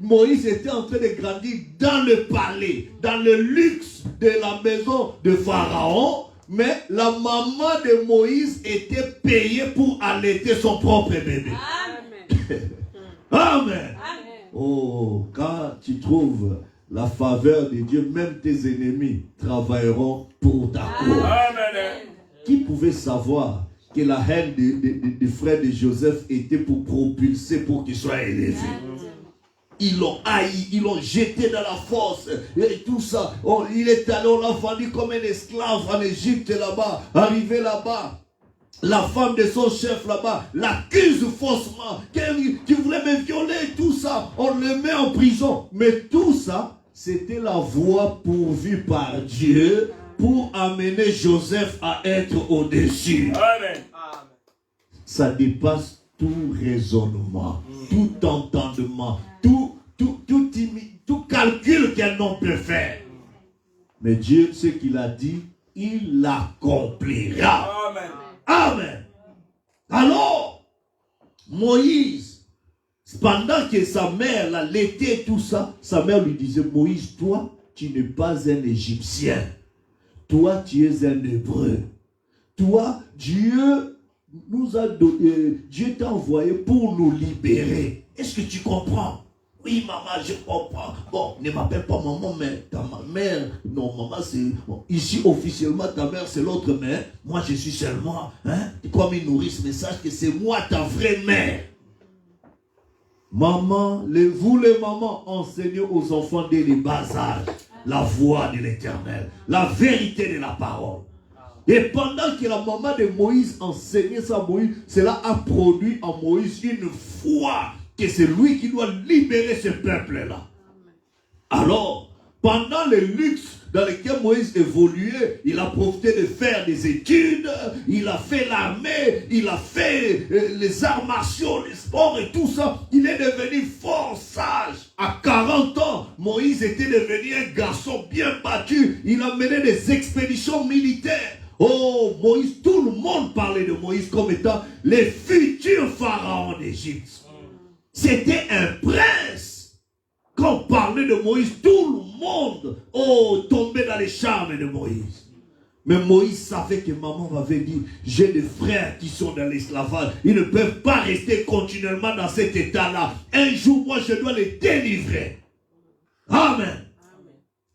Moïse était en train de grandir dans le palais, dans le luxe de la maison de Pharaon, mais la maman de Moïse était payée pour allaiter son propre bébé. Amen. Amen. Oh, quand tu trouves la faveur de Dieu, même tes ennemis travailleront pour ta cause. Amen. Qui pouvait savoir que la haine des frères de Joseph était pour propulser, pour qu'il soit élevé? Ils l'ont haï, ils l'ont jeté dans la fosse et tout ça. Il est allé, on l'a vendu comme un esclave en Égypte là-bas. Arrivé là-bas, la femme de son chef là-bas l'accuse faussement. Qui voulait me violer et tout ça. On le met en prison. Mais tout ça, c'était la voie pourvue par Dieu pour amener Joseph à être au-dessus. Amen. Ça dépasse tout raisonnement, tout entendement, tout calcul qu'un homme peut faire. Mais Dieu, ce qu'il a dit, il l'accomplira. Amen. Amen. Alors, Moïse, pendant que sa mère l'allaitait tout ça, sa mère lui disait, Moïse, toi, tu n'es pas un Égyptien. Toi, tu es un Hébreu. toi, Dieu t'a envoyé pour nous libérer. Est-ce que tu comprends? Oui, maman, je comprends. Bon, ne m'appelle pas maman, mais ta mère, non, maman, c'est... Bon, ici, officiellement, ta mère, c'est l'autre mère. Moi, je suis seulement, hein, comme une nourrice, mais sache que c'est moi ta vraie mère. Maman, vous les mamans, enseignez aux enfants dès les bas âges la voix de l'Éternel, la vérité de la parole. Et pendant que la maman de Moïse enseignait ça à Moïse, cela a produit en Moïse une foi que c'est lui qui doit libérer ce peuple-là. Alors, pendant les luttes dans lesquels Moïse évoluait, il a profité de faire des études, il a fait l'armée, il a fait les arts martiaux, les sports et tout ça. Il est devenu fort sage. À 40 ans, Moïse était devenu un garçon bien battu. Il a mené des expéditions militaires. Oh, Moïse, tout le monde parlait de Moïse comme étant les futurs pharaons d'Égypte. C'était un prince. Quand on parlait de Moïse, tout le monde tombait dans les charmes de Moïse. Mais Moïse savait que maman m'avait dit, j'ai des frères qui sont dans l'esclavage. Ils ne peuvent pas rester continuellement dans cet état-là. Un jour, moi, je dois les délivrer. Amen.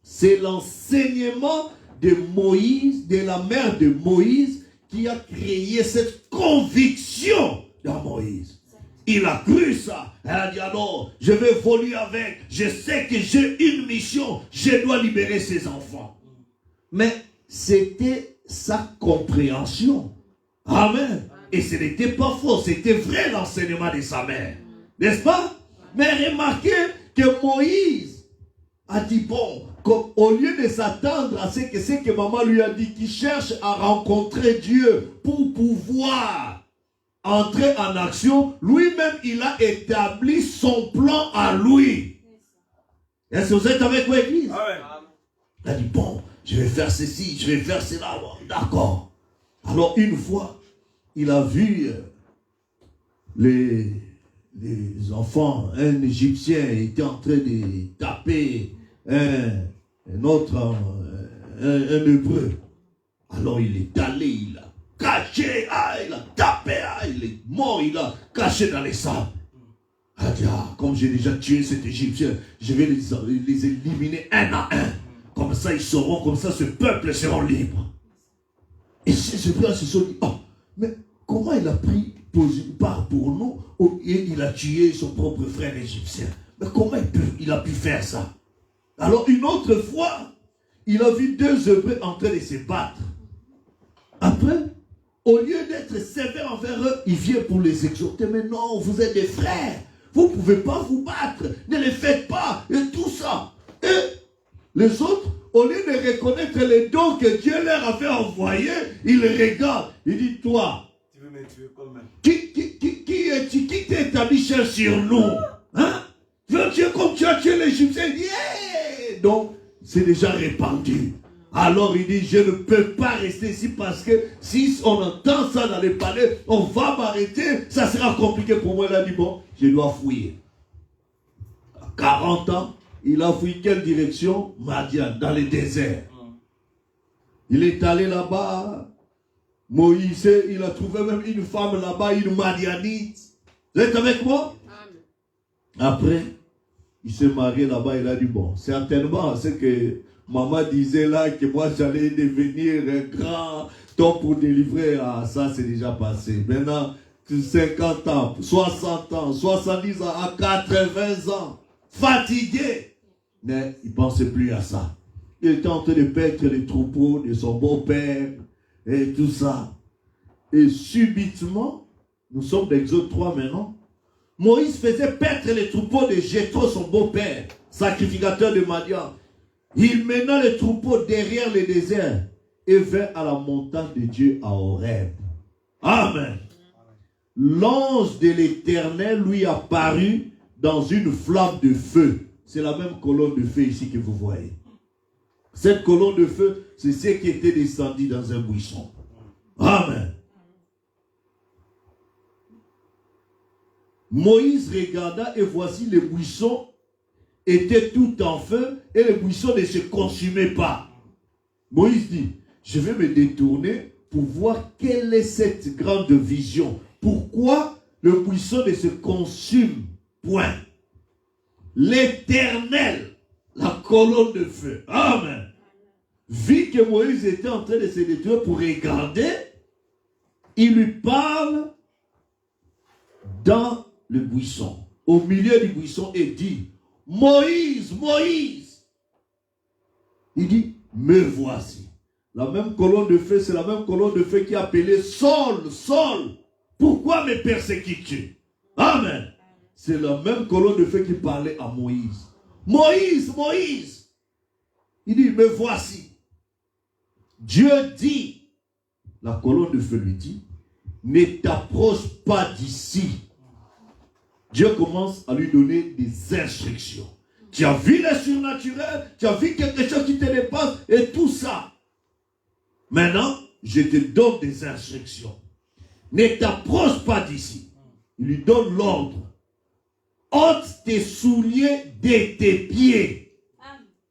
C'est l'enseignement de Moïse, de la mère de Moïse, qui a créé cette conviction dans Moïse. Il a cru ça. Elle a dit alors, je vais évoluer avec. Je sais que j'ai une mission. Je dois libérer ses enfants. Mais c'était sa compréhension. Amen. Et ce n'était pas faux. C'était vrai l'enseignement de sa mère. N'est-ce pas? Mais remarquez que Moïse a dit bon, comme, au lieu de s'attendre à ce que maman lui a dit, qu'il cherche à rencontrer Dieu pour pouvoir entrer en action, lui-même, il a établi son plan à lui. Est-ce que vous êtes avec moi, église? Il a dit, bon, je vais faire ceci, je vais faire cela. D'accord. Alors, une fois, il a vu les enfants, un Égyptien était en train de taper un autre, un Hébreu. Alors, il est allé, il a caché, il a tapé, il est mort, il a caché dans les sables. Il a dit, comme j'ai déjà tué cet Égyptien, je vais les éliminer un à un. Comme ça, ils seront, comme ça, ce peuple sera libre. Et ce peuple se sont dit, mais comment il a pris part pour nous et il a tué son propre frère égyptien? Mais comment il a pu faire ça? Alors, une autre fois, il a vu deux Hébreux en train de se battre. Après, au lieu d'être sévère envers eux, il vient pour les exhorter. Mais non, vous êtes des frères. Vous ne pouvez pas vous battre. Ne les faites pas. Et tout ça. Et les autres, au lieu de reconnaître les dons que Dieu leur avait envoyés, ils les regardent. Il dit, toi, tu veux me tuer quand même. Qui t'a établi sur nous? Hein? Tu veux tuer comme tu as tué l'Égyptien? Yeah! Donc, c'est déjà répandu. Alors il dit, je ne peux pas rester ici parce que si on entend ça dans les palais, on va m'arrêter, ça sera compliqué pour moi. Il a dit, bon, je dois fouiller. À 40 ans, il a fouillé quelle direction? Madian, dans le désert. Il est allé là-bas. Moïse, il a trouvé même une femme là-bas, une Madianite. Vous êtes avec moi? Après, il s'est marié là-bas, il a dit, bon, certainement, c'est que maman disait là que moi j'allais devenir un grand temps pour délivrer. Ça c'est déjà passé. Maintenant, 50 ans, 60 ans, 70 ans, à 80 ans, fatigué. Mais il ne pensait plus à ça. Il était en train de paître les troupeaux de son beau-père et tout ça. Et subitement, nous sommes d'Exode 3 maintenant, Moïse faisait paître les troupeaux de Jéthro, son beau-père, sacrificateur de Madian. Il mena les troupeaux derrière le désert et vint à la montagne de Dieu à Horeb. Amen. L'ange de l'Éternel lui apparut dans une flamme de feu. C'est la même colonne de feu ici que vous voyez. Cette colonne de feu, c'est ce qui était descendu dans un buisson. Amen. Moïse regarda et voici les buissons était tout en feu et le buisson ne se consumait pas. Moïse dit, je vais me détourner pour voir quelle est cette grande vision. Pourquoi le buisson ne se consume point. L'Éternel, la colonne de feu. Amen. Vu que Moïse était en train de se détruire pour regarder, il lui parle dans le buisson, au milieu du buisson, et dit, Moïse, Moïse. Il dit, me voici. La même colonne de feu, c'est la même colonne de feu qui a appelé Saul, Saul. Pourquoi me persécutes-tu? Amen. C'est la même colonne de feu qui parlait à Moïse. Moïse, Moïse. Il dit, me voici. Dieu dit, la colonne de feu lui dit, ne t'approche pas d'ici. Dieu commence à lui donner des instructions. Tu as vu le surnaturel, tu as vu quelque chose qui te dépasse et tout ça. Maintenant, je te donne des instructions. Ne t'approche pas d'ici. Il lui donne l'ordre. Ôte tes souliers de tes pieds.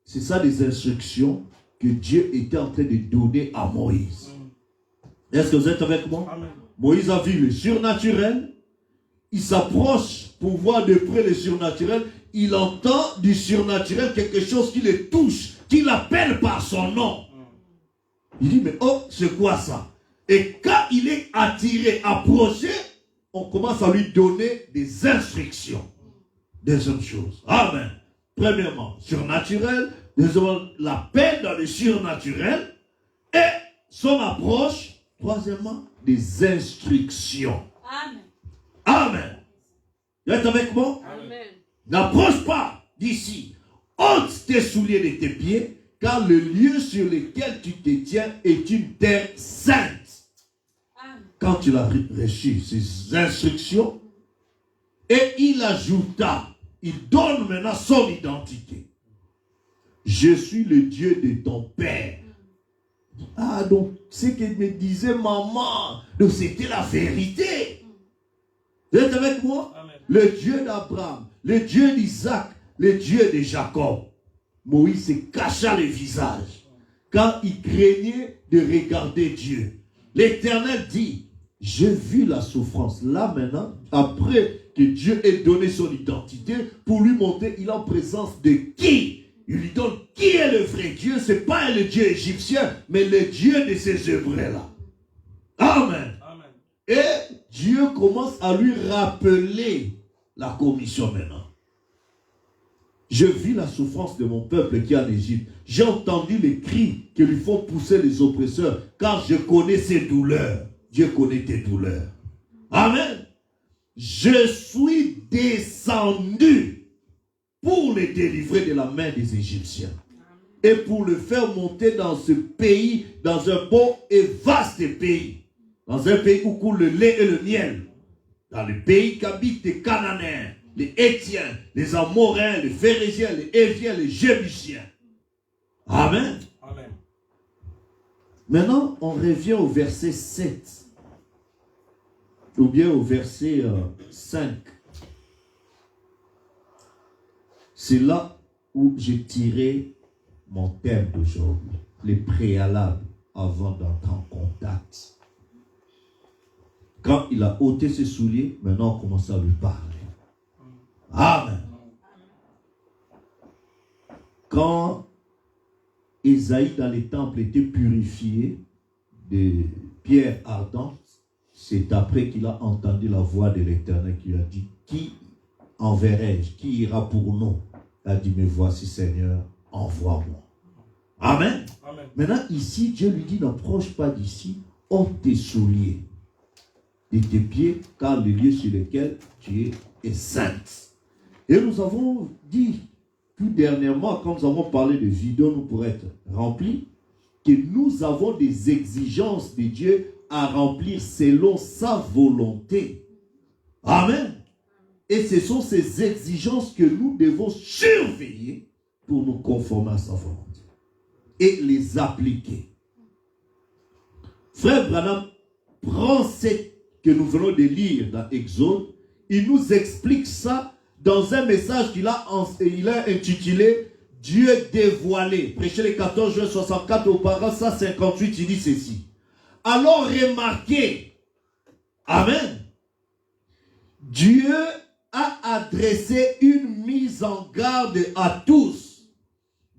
C'est ça des instructions que Dieu était en train de donner à Moïse. Est-ce que vous êtes avec moi? Amen. Moïse a vu le surnaturel. Il s'approche pour voir de près le surnaturel. Il entend du surnaturel quelque chose qui le touche, qui l'appelle par son nom. Il dit, mais oh, c'est quoi ça? Et quand il est attiré, approché, on commence à lui donner des instructions. Deuxième chose. Amen. Premièrement, surnaturel. Deuxièmement, la paix dans le surnaturel. Et son approche. Troisièmement, des instructions. Amen. Amen. Vous êtes avec moi? Amen. N'approche pas d'ici. Ôte tes souliers de tes pieds, car le lieu sur lequel tu te tiens est une terre sainte. Amen. Quand il a reçu ces instructions, et il ajouta, il donne maintenant son identité. Je suis le Dieu de ton père. Ah, donc, ce que me disait maman, donc c'était la vérité. Vous êtes avec moi? Amen. Le Dieu d'Abraham, le Dieu d'Isaac, le Dieu de Jacob. Moïse se cacha le visage quand il craignait de regarder Dieu. L'Éternel dit, j'ai vu la souffrance. Là maintenant, après que Dieu ait donné son identité, pour lui montrer, il est en présence de qui? Il lui donne qui est le vrai Dieu. Ce n'est pas le Dieu égyptien, mais le Dieu de ces œuvres-là. Amen. Amen. Et Dieu commence à lui rappeler la commission maintenant. Je vis la souffrance de mon peuple qui est en Égypte. J'ai entendu les cris que lui font pousser les oppresseurs, car je connais ses douleurs. Dieu connaît tes douleurs. Amen. Je suis descendu pour les délivrer de la main des Égyptiens et pour le faire monter dans ce pays, dans un beau et vaste pays, dans un pays où coule le lait et le miel, dans le pays qu'habitent les Cananéens, les Hétiens, les Amoréens, les Phérésiens, les Héviens, les Jébusiens. Amen. Amen. Maintenant, on revient au verset 7, ou bien au verset 5. C'est là où j'ai tiré mon thème d'aujourd'hui, les préalables avant d'entrer en contact. Quand il a ôté ses souliers, maintenant on commence à lui parler. Amen. Quand Ésaïe dans les temples était purifié de pierres ardentes, c'est après qu'il a entendu la voix de l'Éternel qui lui a dit, qui enverrai-je? Qui ira pour nous? Il a dit, mais voici Seigneur, envoie-moi. Amen. Amen. Maintenant ici, Dieu lui dit, n'approche pas d'ici, ôte tes souliers de tes pieds, car le lieu sur lequel tu es est saint. Et nous avons dit, tout dernièrement, quand nous avons parlé de vidéos, nous pour être remplis, que nous avons des exigences de Dieu à remplir selon sa volonté. Amen. Et ce sont ces exigences que nous devons surveiller pour nous conformer à sa volonté et les appliquer. Frère Branham prend ce que nous venons de lire dans Exode, il nous explique ça dans un message qu'il a intitulé « Dieu dévoilé ». Prêché le 14 juin 64 au paragraphe 158, il dit ceci. alors remarquez, amen, Dieu a adressé une mise en garde à tous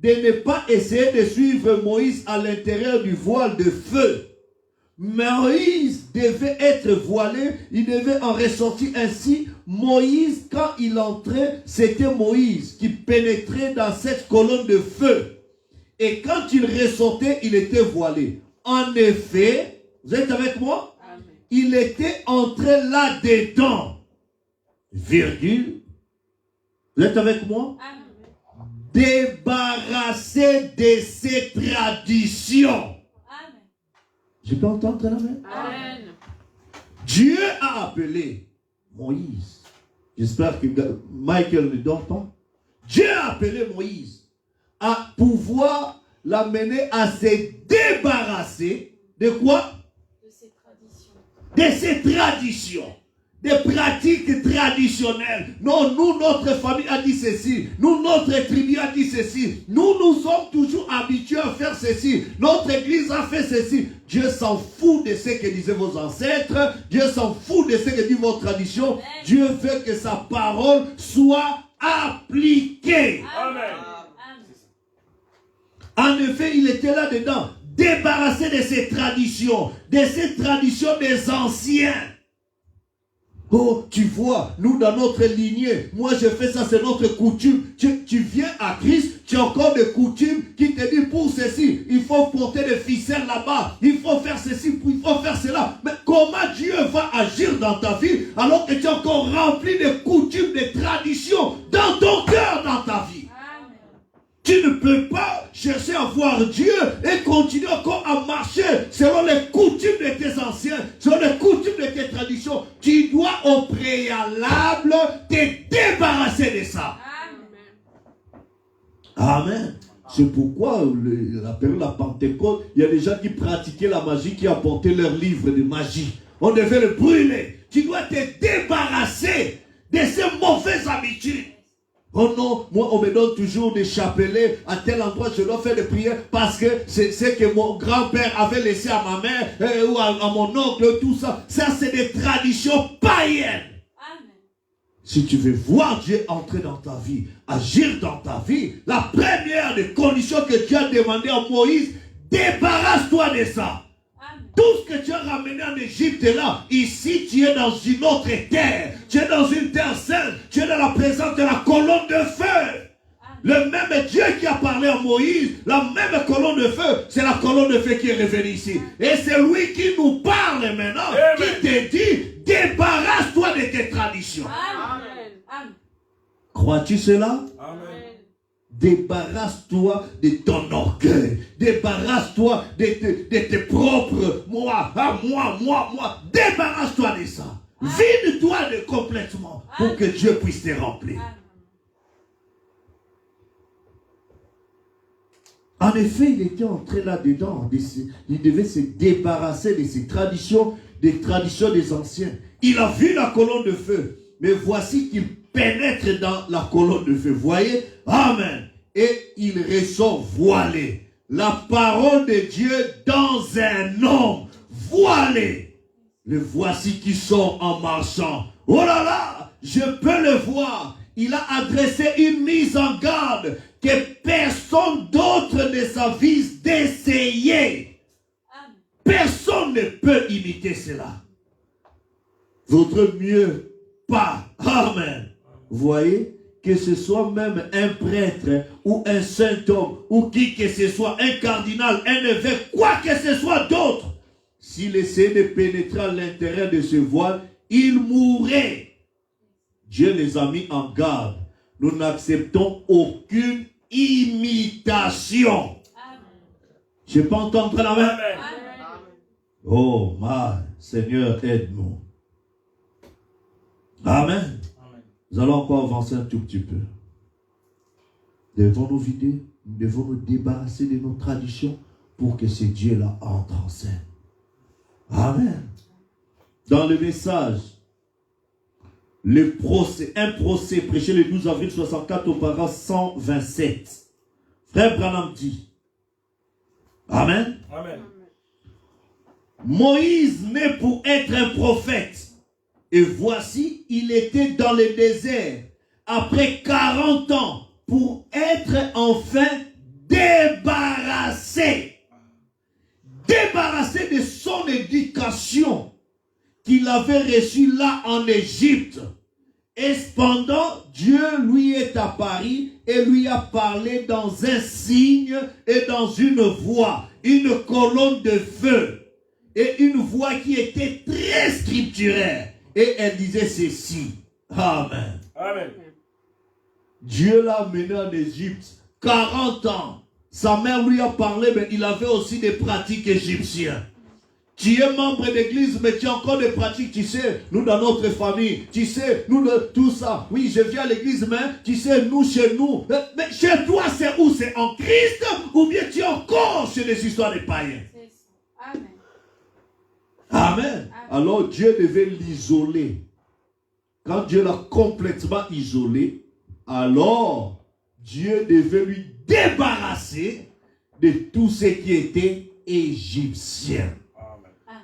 de ne pas essayer de suivre Moïse à l'intérieur du voile de feu. Moïse devait être voilé, il devait en ressortir ainsi. Moïse, quand il entrait, c'était Moïse qui pénétrait dans cette colonne de feu. Et quand il ressortait, il était voilé. En effet, vous êtes avec moi? Amen. Il était entré là-dedans. Virgule. Vous êtes avec moi? Amen. Débarrassé de ses traditions. Je peux entendre la main? Amen. Dieu a appelé Moïse. J'espère que Michael ne dort pas. Dieu a appelé Moïse à pouvoir l'amener à se débarrasser de quoi? De ses traditions. De ses traditions. Des pratiques traditionnelles. Non, nous, notre famille a dit ceci. Nous, notre tribu a dit ceci. Nous, nous sommes toujours habitués à faire ceci. Notre église a fait ceci. Dieu s'en fout de ce que disaient vos ancêtres. Dieu s'en fout de ce que dit votre tradition. Amen. Dieu veut que sa parole soit appliquée. Amen. En effet, il était là-dedans. Débarrassé de ces traditions des anciens. Oh, tu vois, nous dans notre lignée, moi je fais ça, c'est notre coutume. Tu viens à Christ, tu as encore des coutumes qui te disent pour ceci, il faut porter des ficelles là-bas, il faut faire ceci, il faut faire cela. Mais comment Dieu va agir dans ta vie alors que tu es encore rempli de coutumes, de traditions dans ton cœur, dans ta vie? Tu ne peux pas chercher à voir Dieu et continuer encore à marcher selon les coutumes de tes anciens, selon les coutumes de tes traditions. Tu dois au préalable te débarrasser de ça. Amen. Amen. C'est pourquoi la période de la Pentecôte, il y a des gens qui pratiquaient la magie, qui apportaient leurs livres de magie. On devait le brûler. Tu dois te débarrasser de ces mauvaises habitudes. Oh non, moi on me donne toujours des chapelets, à tel endroit je dois faire des prières parce que c'est ce que mon grand-père avait laissé à ma mère ou à mon oncle, tout ça. Ça c'est des traditions païennes. Amen. Si tu veux voir Dieu entrer dans ta vie, agir dans ta vie, la première des conditions que tu as demandé à Moïse, débarrasse-toi de ça. Tout ce que tu as ramené en Égypte est là. Ici, tu es dans une autre terre. Tu es dans une terre sainte. Tu es dans la présence de la colonne de feu. Le même Dieu qui a parlé à Moïse, la même colonne de feu, c'est la colonne de feu qui est revenue ici. Et c'est lui qui nous parle maintenant, qui te dit, débarrasse-toi de tes traditions. Amen. Crois-tu cela? Amen. Débarrasse-toi de ton orgueil. Débarrasse-toi de tes propres moi. Débarrasse-toi de ça. Vide-toi complètement pour que Dieu puisse te remplir. En effet, il était entré là-dedans. Il devait se débarrasser de ses traditions, des traditions des anciens. Il a vu la colonne de feu. Mais voici qu'il pénètre dans la colonne de feu. Voyez? Amen. Et il ressort voilé. La parole de Dieu dans un homme voilé. Le voici qui sort en marchant. Oh là là, je peux le voir. Il a adressé une mise en garde que personne d'autre ne s'avise d'essayer. Personne ne peut imiter cela. Votre mieux pas. Amen. Vous voyez, que ce soit même un prêtre ou un saint homme ou qui que ce soit, un cardinal, un évêque, quoi que ce soit d'autre, s'il essayait de pénétrer à l'intérieur de ce voile, il mourrait. Dieu les a mis en garde. Nous n'acceptons aucune imitation. Je peux entendre la main? Oh, ma Seigneur, aide-nous. Amen. Nous allons encore avancer un tout petit peu. Devons nous vider, nous devons nous débarrasser de nos traditions pour que ce Dieu-là entre en scène. Amen. Dans le message, un procès prêché le 12 avril 64 au paragraphe 127. Frère Branham dit, Amen. Amen. Moïse naît pour être un prophète. Et voici, il était dans le désert après 40 ans pour être enfin débarrassé. Débarrassé de son éducation qu'il avait reçue là en Égypte. Et cependant, Dieu lui est apparu et lui a parlé dans un signe et dans une voix, une colonne de feu et une voix qui était très scripturaire. Et elle disait ceci. Amen. Amen. Dieu l'a amené en Égypte 40 ans. Sa mère lui a parlé, mais il avait aussi des pratiques égyptiennes. Tu es membre d'église, mais tu as encore des pratiques, tu sais, nous dans notre famille, tu sais, nous tout ça. Oui, je viens à l'église, mais tu sais, nous chez nous. Mais chez toi, c'est où? C'est en Christ ou bien tu es encore chez les histoires des païens? Amen. Amen. Alors Dieu devait l'isoler. Quand Dieu l'a complètement isolé, alors Dieu devait lui débarrasser de tout ce qui était égyptien.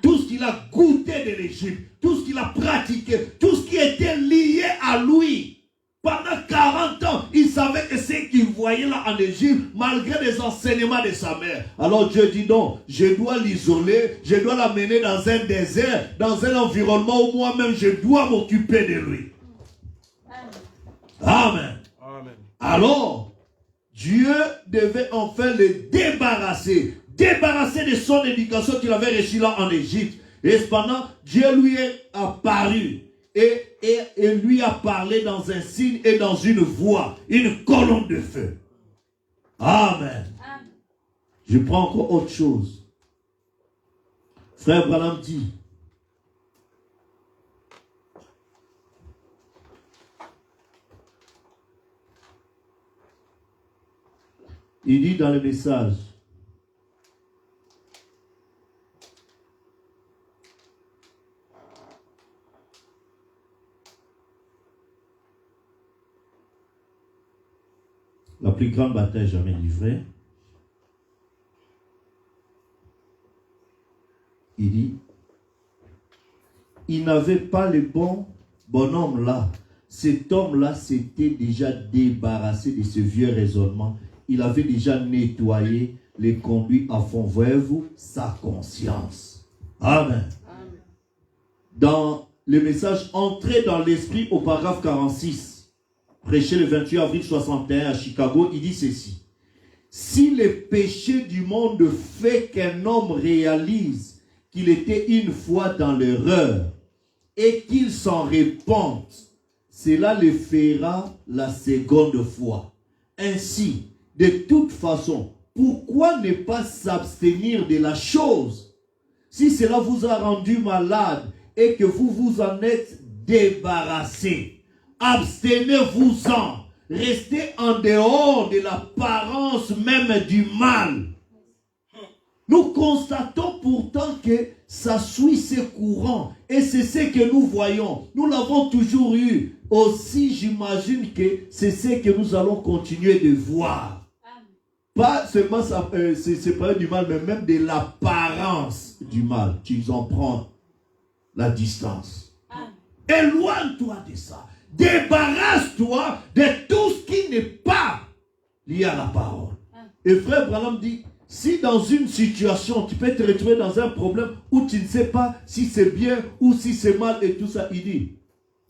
Tout ce qu'il a goûté de l'Égypte, tout ce qu'il a pratiqué, tout ce qui était lié à lui. Pendant 40 ans, il savait que ce qu'il voyait là en Égypte, malgré les enseignements de sa mère. Alors Dieu dit non, je dois l'isoler, je dois l'amener dans un désert, dans un environnement où moi-même je dois m'occuper de lui. Amen. Amen. Alors, Dieu devait enfin le débarrasser de son éducation qu'il avait reçue là en Égypte. Et cependant, Dieu lui est apparu et lui a parlé dans un signe et dans une voix, une colonne de feu. Amen. Je prends encore autre chose. Frère Branham dit, il dit dans le message, la plus grande bataille jamais livrée. Il dit, il n'avait pas le bonhomme là. Cet homme-là s'était déjà débarrassé de ce vieux raisonnement. Il avait déjà nettoyé les conduits à fond. Voyez-vous, sa conscience. Amen. Amen. Dans le message entré dans l'esprit au paragraphe 46, prêché le 28 avril 61 à Chicago, il dit ceci. Si le péché du monde fait qu'un homme réalise qu'il était une fois dans l'erreur et qu'il s'en repente, cela le fera la seconde fois. Ainsi, de toute façon, pourquoi ne pas s'abstenir de la chose? Si cela vous a rendu malade et que vous vous en êtes débarrassé, abstenez-vous-en. Restez en dehors de l'apparence même du mal. Nous constatons pourtant que ça suit ses courants. Et c'est ce que nous voyons. Nous l'avons toujours eu. Aussi, j'imagine que c'est ce que nous allons continuer de voir. Pas seulement c'est pas du mal, mais même de l'apparence du mal. Tu en prends la distance. Éloigne-toi de ça. Débarrasse-toi de tout ce qui n'est pas lié à la parole. Et frère Branham dit, si dans une situation, tu peux te retrouver dans un problème où tu ne sais pas si c'est bien ou si c'est mal et tout ça, il dit,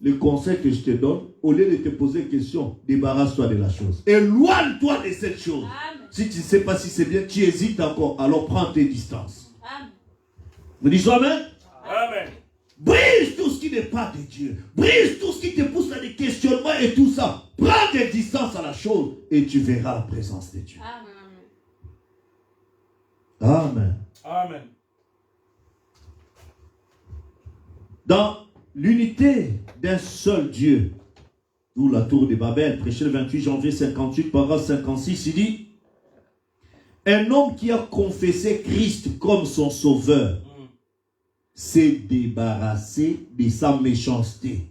le conseil que je te donne, au lieu de te poser une question, débarrasse-toi de la chose. Éloigne-toi de cette chose. Amen. Si tu ne sais pas si c'est bien, tu hésites encore, alors prends tes distances. Amen. Vous dites Amen? Amen. Brise tout ce qui n'est pas de Dieu. Brise tout ce qui te pousse à des questionnements et tout ça. Prends des distances à la chose et tu verras la présence de Dieu. Amen. Amen. Amen. Dans l'unité d'un seul Dieu, d'où la tour de Babel, prêché le 28 janvier 58, paragraphe 56, il dit, un homme qui a confessé Christ comme son sauveur, s'est débarrassé de sa méchanceté,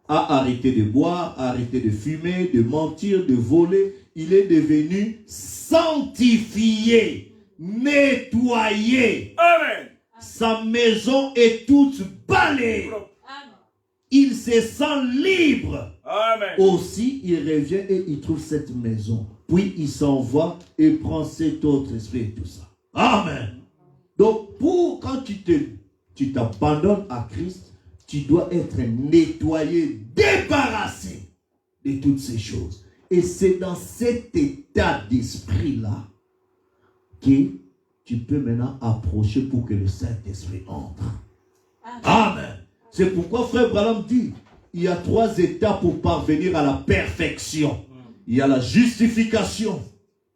a arrêté de boire, a arrêté de fumer, de mentir, de voler. Il est devenu sanctifié, nettoyé. Amen. sa maison est toute balayée. Il se sent libre. Amen. Aussi, il revient et il trouve cette maison. Puis il s'en va et prend cet autre esprit et tout ça. Amen. Donc, quand tu t'abandonnes à Christ, tu dois être nettoyé, débarrassé de toutes ces choses. Et c'est dans cet état d'esprit-là que tu peux maintenant approcher pour que le Saint-Esprit entre. Amen. C'est pourquoi Frère Branham dit, il y a 3 étapes pour parvenir à la perfection. Il y a la justification.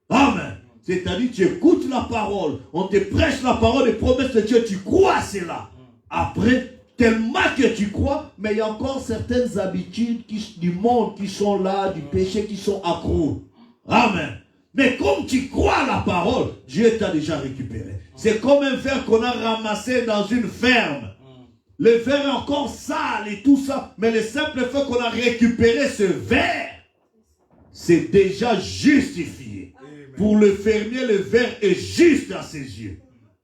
Amen. C'est-à-dire, tu écoutes la parole, on te prêche la parole et promesses de Dieu, tu crois à cela. Après, tellement que tu crois, mais il y a encore certaines habitudes du monde qui sont là, du péché qui sont accros. Amen. Mais comme tu crois à la parole, Dieu t'a déjà récupéré. C'est comme un verre qu'on a ramassé dans une ferme. Le verre est encore sale et tout ça, mais le simple fait qu'on a récupéré ce verre, c'est déjà justifié. Pour le fermier, le verre est juste à ses yeux.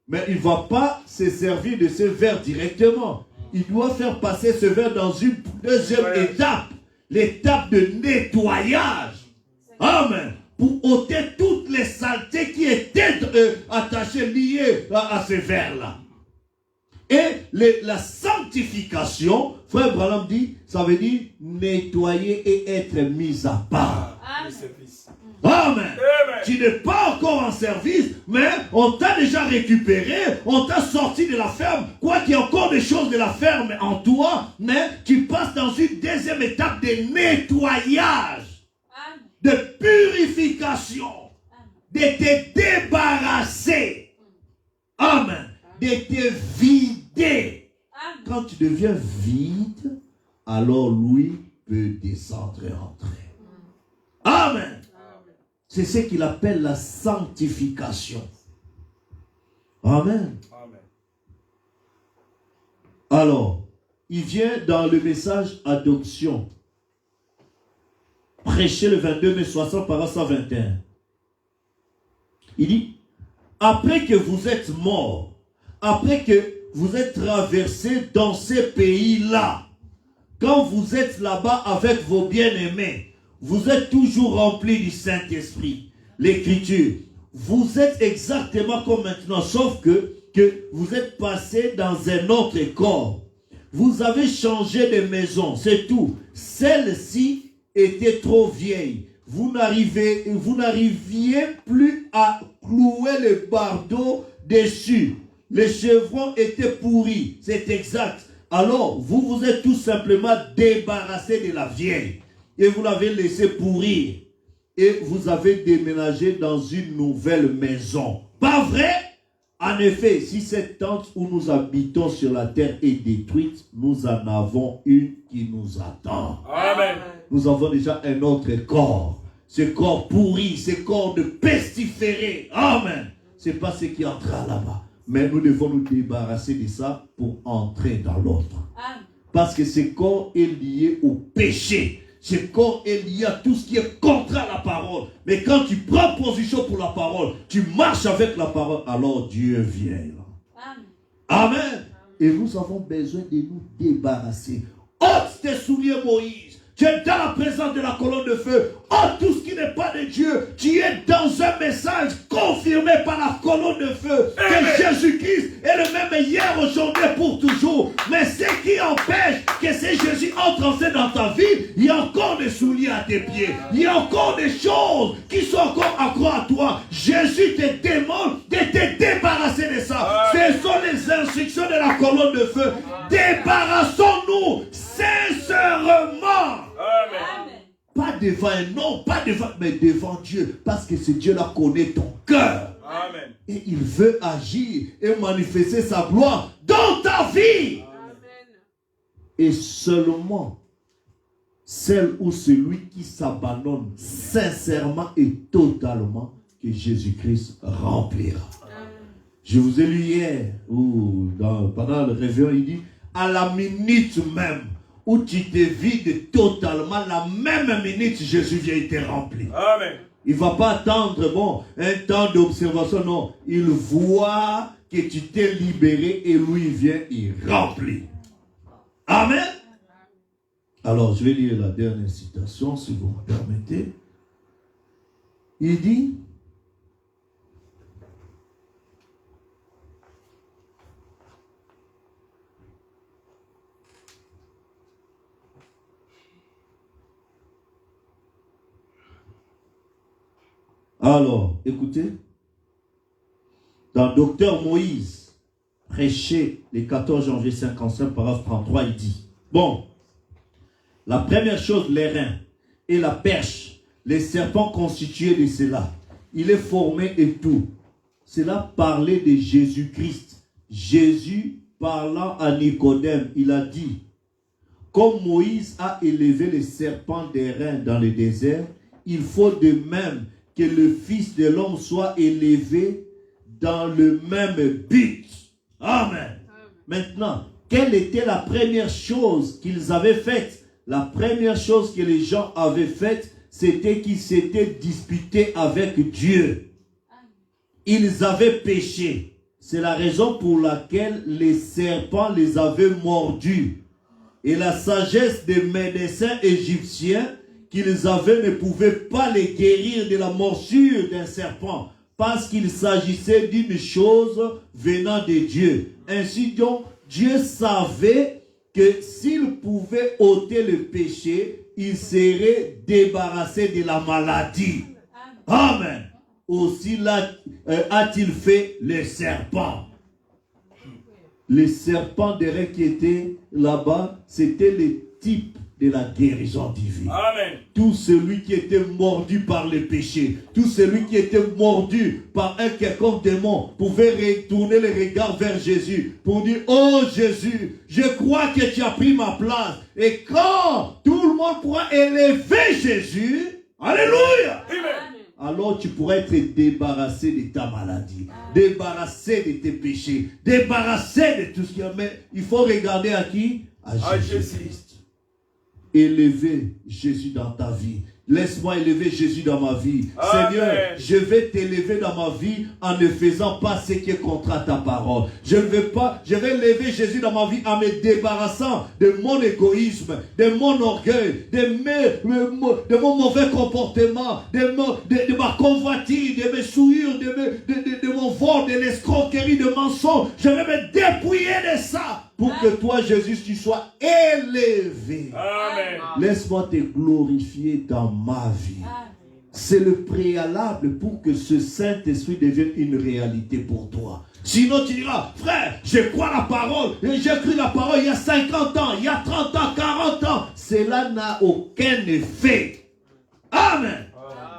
Mais il ne va pas se servir de ce verre directement. Il doit faire passer ce verre dans une deuxième étape, l'étape de nettoyage. Amen. Pour ôter toutes les saletés qui étaient attachées, liées à ce verre-là. Et la sanctification, Frère Branham dit, ça veut dire nettoyer et être mis à part. Amen. Amen. Tu n'es pas encore en service, mais on t'a déjà récupéré, on t'a sorti de la ferme. Quoi qu'il y ait encore des choses de la ferme en toi, mais tu passes dans une deuxième étape de nettoyage, de purification, de te débarrasser. Amen. De te vider. Quand tu deviens vide, alors lui peut descendre et entrer. Amen. C'est ce qu'il appelle la sanctification. Amen. Amen. Alors, il vient dans le message adoption. Prêcher le 22 mai 60 par 121. Il dit, après que vous êtes morts, après que vous êtes traversé dans ces pays-là, quand vous êtes là-bas avec vos bien-aimés, vous êtes toujours remplis du Saint-Esprit. L'Écriture, vous êtes exactement comme maintenant, sauf que vous êtes passé dans un autre corps. Vous avez changé de maison, c'est tout. Celle-ci était trop vieille. Vous n'arriviez plus à clouer le bardeau dessus. Les chevrons étaient pourris, c'est exact. Alors, vous vous êtes tout simplement débarrassé de la vieille. Et vous l'avez laissé pourrir. Et vous avez déménagé dans une nouvelle maison. Pas vrai? En effet, si cette tente où nous habitons sur la terre est détruite, nous en avons une qui nous attend. Amen. Nous avons déjà un autre corps. Ce corps pourri, ce corps de pestiféré. Amen. Ce n'est pas ce qui entrera là-bas. Mais nous devons nous débarrasser de ça pour entrer dans l'autre. Parce que ce corps est lié au péché. Ce corps est lié à tout ce qui est contre la parole. Mais quand tu prends position pour la parole, tu marches avec la parole, alors Dieu vient. Amen. Amen. Et nous avons besoin de nous débarrasser. Ôte tes souliers, Moïse. Tu es dans la présence de la colonne de feu. Ôte tout ce qui n'est pas de Dieu. Tu es dans un message confirmé par la colonne de feu. Que Jésus-Christ est le même hier, aujourd'hui, pour toujours. Mais ce qui empêche que ce Jésus entre en scène dans ta vie, il y a encore des souliers à tes pieds. Il y a encore des choses qui sont encore accroches à toi. Jésus te demande de te débarrasser de ça. Ce sont les instructions de la colonne de feu. Débarrassons-nous sincèrement. Amen. Pas devant un homme, pas devant, mais devant Dieu. Parce que ce Dieu-là connaît ton cœur. Amen. Et il veut agir et manifester sa gloire dans ta vie. Amen. Et seulement celle ou celui qui s'abandonne sincèrement et totalement que Jésus-Christ remplira. Amen. Je vous ai lu hier, pendant le réveillon, il dit, à la minute même, où tu te vides totalement, la même minute, Jésus vient et te remplit. Amen. Il ne va pas attendre, bon, un temps d'observation, non. Il voit que tu t'es libéré et lui vient, il remplit. Amen. Alors, je vais lire la dernière citation, si vous me permettez. Il dit, alors, écoutez, dans Docteur Moïse, prêché le 14 janvier 55, paragraphe 33, il dit, bon, la première chose, les reins et la perche, les serpents constitués de cela, il est formé et tout. Cela parlait de Jésus-Christ. Jésus parlant à Nicodème, il a dit, comme Moïse a élevé les serpents des reins dans le désert, il faut de même que le Fils de l'homme soit élevé dans le même but. Amen. Maintenant, quelle était la première chose qu'ils avaient faite? La première chose que les gens avaient faite, c'était qu'ils s'étaient disputés avec Dieu. Ils avaient péché. C'est la raison pour laquelle les serpents les avaient mordus. Et la sagesse des médecins égyptiens qu'ils avaient ne pouvait pas les guérir de la morsure d'un serpent, parce qu'il s'agissait d'une chose venant de Dieu. Ainsi donc, Dieu savait que s'il pouvait ôter le péché, il serait débarrassé de la maladie. Amen. Aussi a-t-il fait les serpents. Les serpents des reins qui étaient là-bas, c'était le type de la guérison divine. Amen. Tout celui qui était mordu par le péché, tout celui qui était mordu par un quelconque démon, pouvait retourner le regard vers Jésus pour dire, oh Jésus, je crois que tu as pris ma place. Et quand tout le monde pourra élever Jésus, alléluia, Amen. alors tu pourras être débarrassé de ta maladie, débarrassé de tes péchés, débarrassé de tout ce qu'il y a. Mais il faut regarder à qui? À Jésus-Christ. Élever Jésus dans ta vie. Laisse-moi élever Jésus dans ma vie. Amen. Seigneur, je vais t'élever dans ma vie en ne faisant pas ce qui est contre ta parole. Je vais élever Jésus dans ma vie en me débarrassant de mon égoïsme, de mon orgueil, de mon mauvais comportement, de ma convoitise, de mes souillures, de mon vol, de l'escroquerie, de mensonge. Je vais me dépouiller de ça pour que toi, Jésus, tu sois élevé. Amen. Laisse-moi te glorifier dans ma vie. C'est le préalable pour que ce Saint-Esprit devienne une réalité pour toi. Sinon tu diras, frère, je crois la parole, j'ai cru la parole il y a 50 ans, il y a 30 ans, 40 ans. Cela n'a aucun effet. Amen.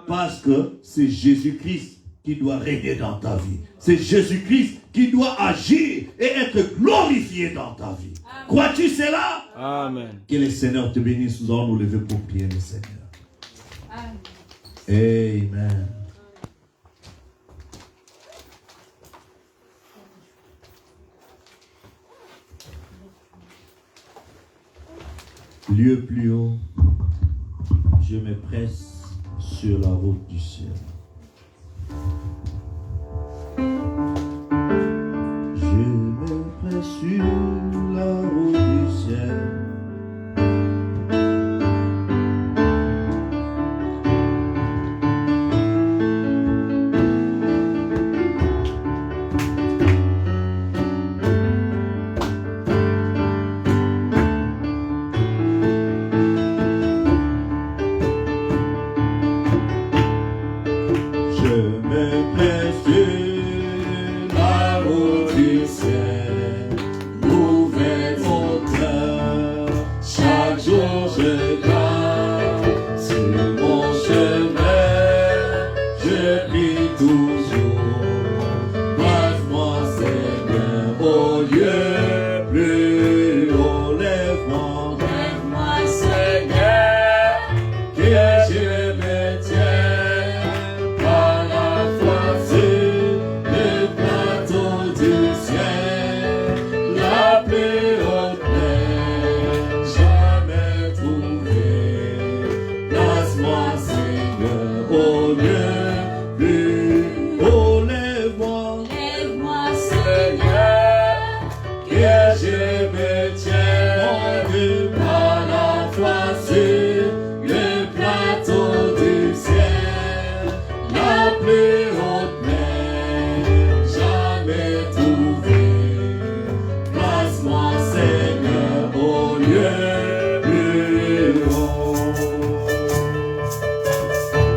Parce que c'est Jésus-Christ qui doit régner dans ta vie. C'est Jésus-Christ qui doit agir et être glorifié dans ta vie. Crois-tu cela? Amen. Que le Seigneur te bénisse. Nous allons nous lever pour prier le Seigneur. Amen. Lieu plus haut, je me presse sur la route du ciel. Je me presse sur la route du ciel.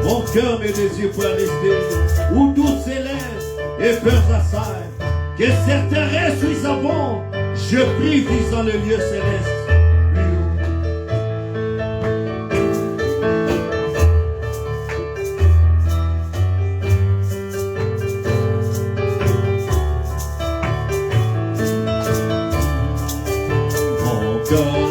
Mon cœur, mes désirs pour rester où tout s'élève et peur s'assaille. Que certains restent où ils avant. Je prie visant le lieu céleste. Mon cœur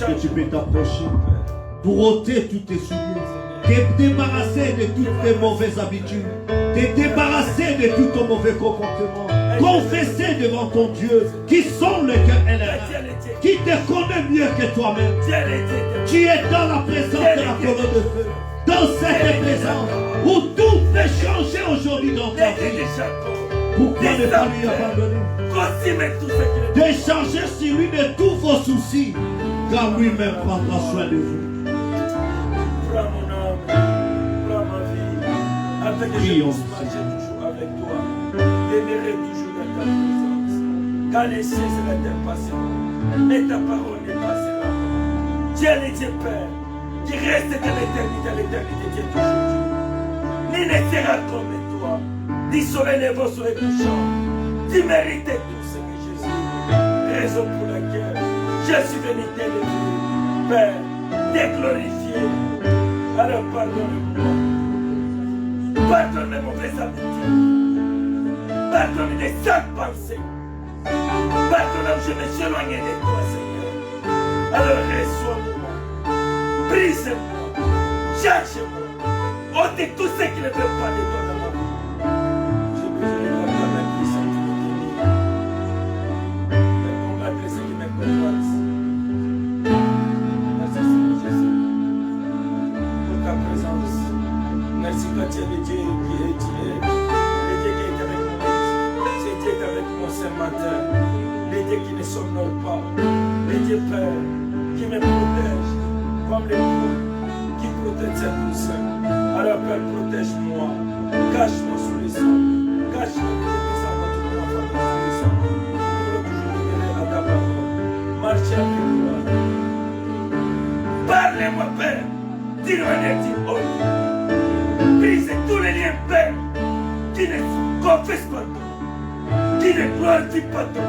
est-ce que tu peux t'approcher pour ôter tous tes souliers, te débarrasser de toutes tes mauvaises habitudes, te débarrasser de tout ton mauvais comportement, confesser devant ton Dieu qui sonde le cœur et les reins, qui te connaît mieux que toi-même. Tu es dans la présence de la colonne de feu, dans cette présence où tout peut changer aujourd'hui dans ta vie. Pourquoi ne pas lui abandonner? Déchargez sur lui de tous vos soucis, car lui-même prendra soin de vous. Prends mon âme, prends ma vie, afin que je puisse marcher toujours avec toi, demeurer toujours dans ta présence. Car les cieux et la terre passeront, et ta parole ne passera pas. Dieu est Dieu Père, qui reste de l'éternité à l'éternité, Dieu toujours Dieu. Ni ne sera comme toi, ni sauver les vents sur les couchants. Tu mérites tout ce que Jésus. Raison pour laquelle je suis venu t'élever, Père, te glorifier. Alors pardonne-moi. Pardonne mes mauvaises habitudes. Pardonne les sales pensées. Pardonne où je me suis éloigné de toi, Seigneur. Alors reçois-moi. Brise-moi. Charge-moi. Ôte tout ce qui ne veut pas de toi dans ma vie. J'ai besoin de la main puissante de bénir. Mais combattre ceux qui me combattent. Merci Seigneur Jésus. Ta présence. Merci que tu es le Dieu qui est Dieu. Le Dieu qui est avec moi. C'est Dieu qui est avec moi ce matin. Le Dieu qui ne somnole pas. Le Dieu Père qui me protège. Comme les poules qui protègent ses poussins. Alors Père, protège-moi. Cache-moi sous les sangs. Cache-moi sous les sangs. Toute ma famille sous les sangs. Pour que je demeurerai à ta parole. Marche avec moi. Parlez-moi Père. Dis-moi un petit autre. Brise tous les liens, Père, qui ne confessent pas ton nom, qui ne glorifient pas ton nom.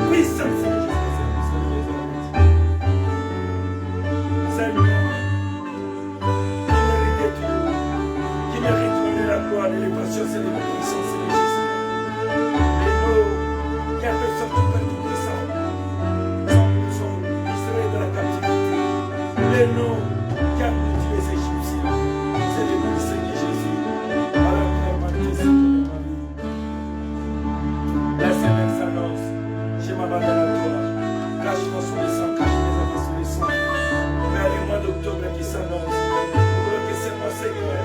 Puissance, Seigneur, qui mérite la gloire, l'élévation, c'est l'obéissance, c'est Jésus. Et nous, qui avons sorti par tout puissant, sont Israël de la captivité. Et nous, qui avons tué les Égyptiens, c'est le nom du Seigneur Jésus. Alors, Père, manifeste dans ma vie. Laisse un excellence. Je m'abandonne à toi. Cache-moi sous les sangs, cache mes enfants sous les sangs. Mais le mois d'octobre qui s'annonce, pour que c'est moi, Seigneur,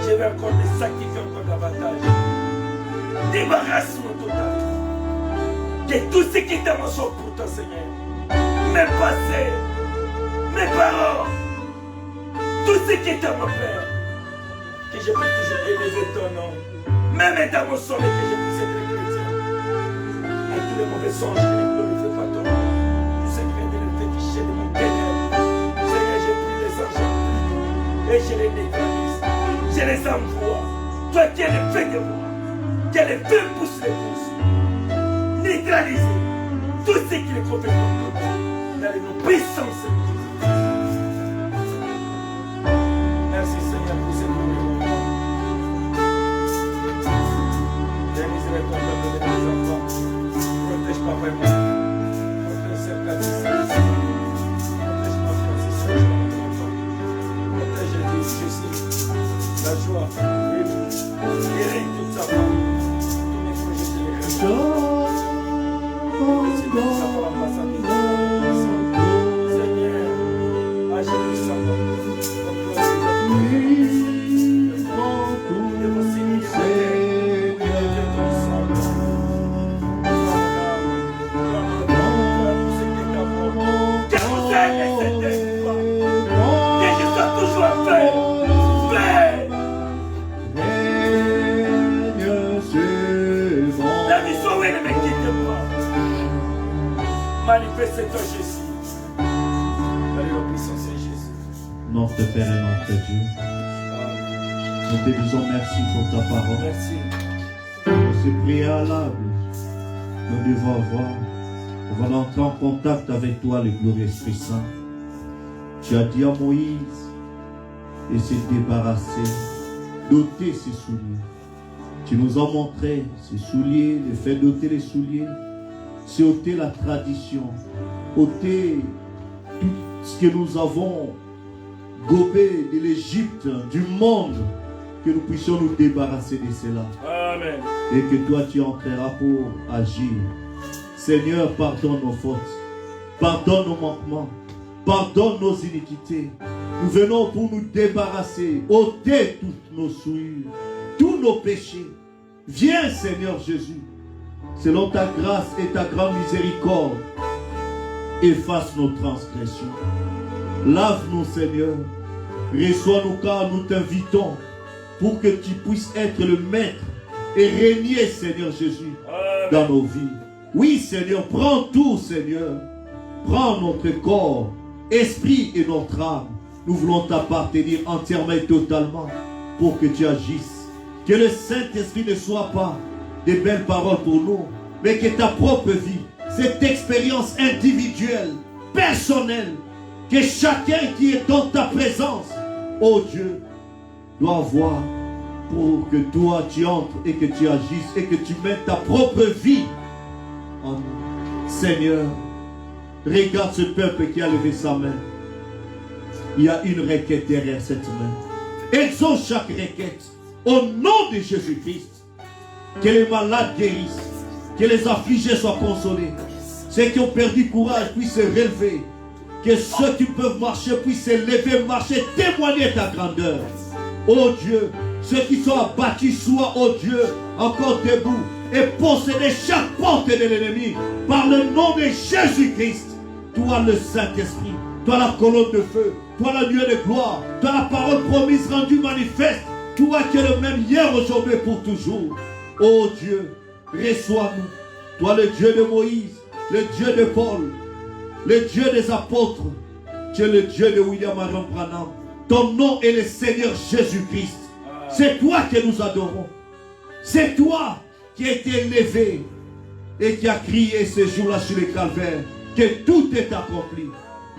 je vais encore me sacrifier encore davantage. Débarrasse-moi totalement de tout ce qui est dans mon sang pour toi, Seigneur. Mes passés, mes parents, tout ce qui est à mon Père, que je puisse toujours élever ton nom, même dans mon sommeil, que je puisse être chrétien. Et tous les mauvais songes qui ne glorifient pas ton nom, tout ce qui vient de le féticher de mon ténèbre. Seigneur, j'ai pris les anges et je les neutralise, je les envoie. Toi qui es le fait de moi, qui es le feu pousse les pousses, neutraliser tout ce qui est complètement bloqué dans les noms puissants. Merci Seigneur pour ce moment. Bénis-les ton peuple de mes enfants. Protège papa et moi. Protège Sœur Cathy. Protège ma Francis. Protège Jésus. La joie. Guéris toute sa famille. Tous mes projets de l'Église. Merci sa femme ambassadrice. Seigneur, agis sa femme. Manifeste-toi Jésus. Allez, la puissance est Jésus. Notre Père et notre Dieu, nous te disons merci pour ta parole. Merci. Pour ce préalable, nous devons avoir avant d'entrer en contact avec toi, le glorieux Esprit Saint. Tu as dit à Moïse de se débarrasser, d'ôter ses souliers. Tu nous as montré ces souliers, le fait d'ôter les souliers, c'est ôter la tradition, ôter ce que nous avons gobé de l'Égypte, du monde, que nous puissions nous débarrasser de cela. Amen. Et que toi tu entreras pour agir. Seigneur, pardonne nos fautes, pardonne nos manquements, pardonne nos iniquités. Nous venons pour nous débarrasser, ôter toutes nos souillures, tous nos péchés. Viens, Seigneur Jésus, selon ta grâce et ta grande miséricorde, efface nos transgressions. Lave-nous, Seigneur. Reçois-nous car nous t'invitons pour que tu puisses être le maître et régner, Seigneur Jésus, dans nos vies. Oui, Seigneur, prends tout, Seigneur. Prends notre corps, esprit et notre âme. Nous voulons t'appartenir entièrement et totalement pour que tu agisses. Que le Saint-Esprit ne soit pas des belles paroles pour nous, mais que ta propre vie, cette expérience individuelle, personnelle, que chacun qui est dans ta présence, oh Dieu, doit voir pour que toi tu entres et que tu agisses et que tu mettes ta propre vie en nous. Seigneur, regarde ce peuple qui a levé sa main. Il y a une requête derrière cette main. Exauce chaque requête au nom de Jésus-Christ. Que les malades guérissent, que les affligés soient consolés, ceux qui ont perdu courage puissent se relever, que ceux qui peuvent marcher puissent se lever, marcher, témoigner ta grandeur. Oh Dieu, ceux qui sont abattus soient, oh Dieu, encore debout et posséder chaque porte de l'ennemi par le nom de Jésus-Christ. Toi le Saint-Esprit, toi la colonne de feu, toi la nuée de gloire, toi la parole promise rendue manifeste, toi qui es le même hier, aujourd'hui et pour toujours. Oh Dieu, reçois-nous. Toi le Dieu de Moïse, le Dieu de Paul, le Dieu des apôtres, tu es le Dieu de William Marion Branham. Ton nom est le Seigneur Jésus-Christ. C'est toi que nous adorons. C'est toi qui as été élevé et qui a crié ce jour-là sur le calvaire que tout est accompli.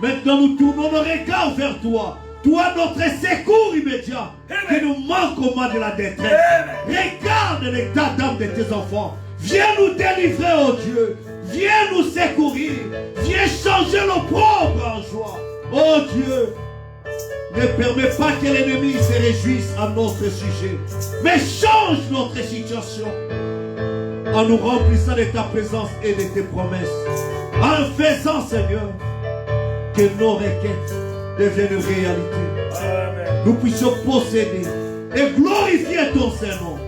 Maintenant nous tournons nos regards vers toi. Toi notre secours immédiat. Que nous manquons au mal de la détresse. Regarde l'état d'âme de tes enfants. Viens nous délivrer, oh Dieu. Viens nous secourir. Viens changer l'opprobre en joie. Oh Dieu, ne permets pas que l'ennemi se réjouisse à notre sujet. Mais change notre situation en nous remplissant de ta présence et de tes promesses. En faisant, Seigneur, que nos requêtes deviennent réalité. Amen. Nous puissions posséder et glorifier ton Saint-Nom.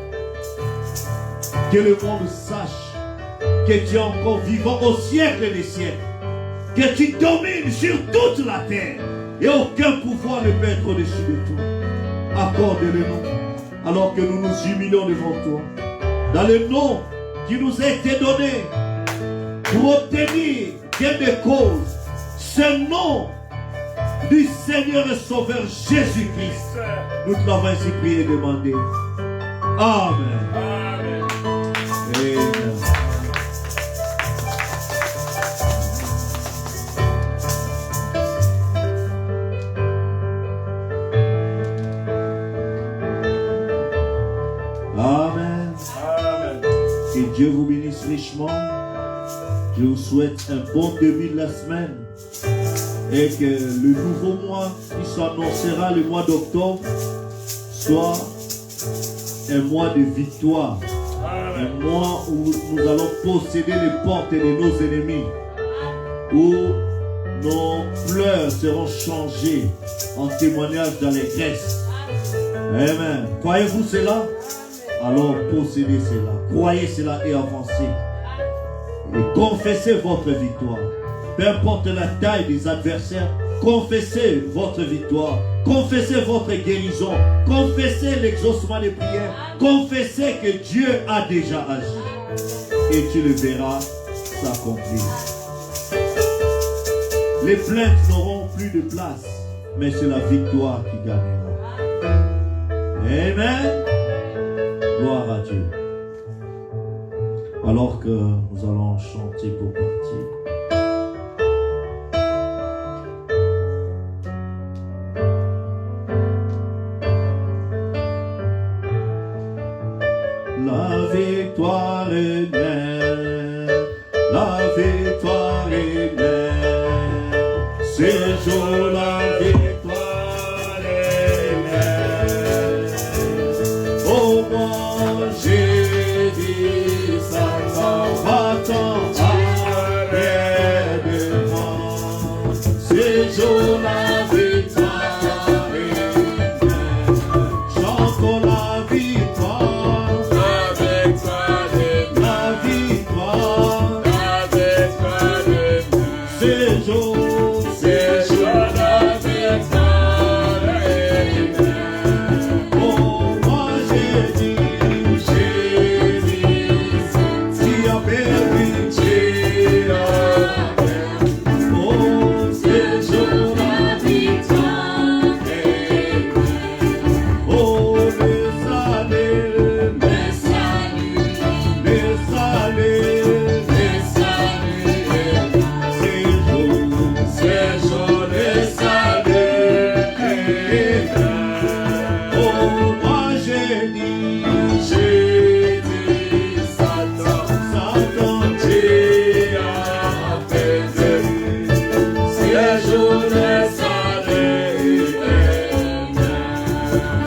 Que le monde sache que tu es encore vivant au siècle des siècles. Que tu domines sur toute la terre. Et aucun pouvoir ne peut être au-dessus de toi. Accorde-le-nous alors que nous nous humilions devant toi. Dans le nom qui nous a été donné pour obtenir gain de cause, ce nom du Seigneur et Sauveur Jésus-Christ. Nous te l'avons ainsi prié et demandé. Amen. Amen. Amen. Amen. Amen. Que Dieu vous bénisse richement. Je vous souhaite un bon début de la semaine. Et que le nouveau mois qui s'annoncera, le mois d'octobre, soit un mois de victoire. Amen. Un mois où nous allons posséder les portes de nos ennemis. Où nos pleurs seront changés en témoignage d'allégresse. Amen. Croyez-vous cela? Alors possédez cela. Croyez cela et avancez. Et confessez votre victoire. Peu importe la taille des adversaires, confessez votre victoire. Confessez votre guérison. Confessez l'exaucement des prières. Confessez que Dieu a déjà agi. Et tu le verras s'accomplir. Les plaintes n'auront plus de place, mais c'est la victoire qui gagnera. Amen. Gloire à Dieu. Alors que nous allons chanter pour partir. La victoire est née, la victoire est née, c'est jour la victoire est belle. Oh moi j'ai dit Satan, va-t'en arrière de moi. Ce jour la victoire est belle. Chantons la victoire. La victoire est belle. La victoire. La victoire est belle. Ce jour la victoire est belle. Oh moi j'ai dit tu as perdu, tu as perdu. Oh ce jour la victoire est belle. Oh le salut, le salut, le salut, le salut est belle. Ce jour le salut est belle. Oh moi j'ai dit Satan, Satan tu as perdu. Ce jour le salut est belle.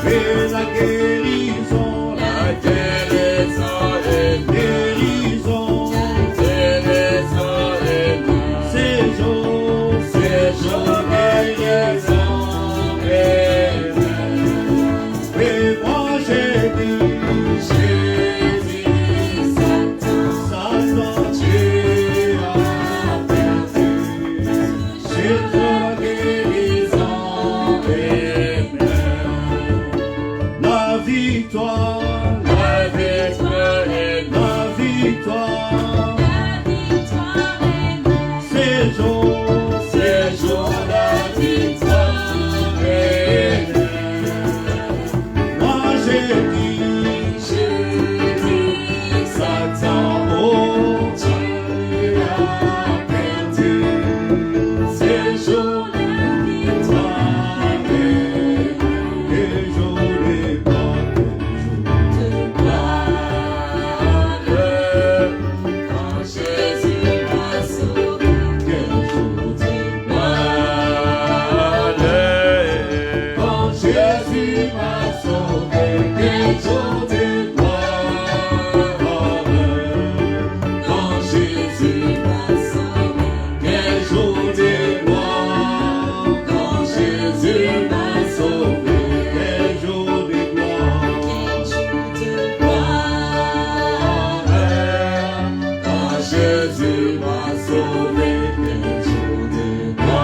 Et la guérison, la guérison est belle. Guérison, guérison est belle. Ces jours guérison est belle. Et moi j'ai dit Satan tu as perdu. Ces jours guérison est belle. La victoire, la victoire est belle. La victoire, la victoire est belle. Ces jours la victoire est belle. Moi j'ai dit Satan, oh tu as perdu. Ces jours la victoire est belle. Les jours les quand Jésus m'a sauvé. Quel jour de quand Jésus m'a sauvé. Quel jour de gloire. Quand Jésus m'a sauvé. Quel jour de gloire. Quand Jésus m'a sauvé. Quel jour de gloire. Quand Jésus m'a sauvé. Quel jour de gloire.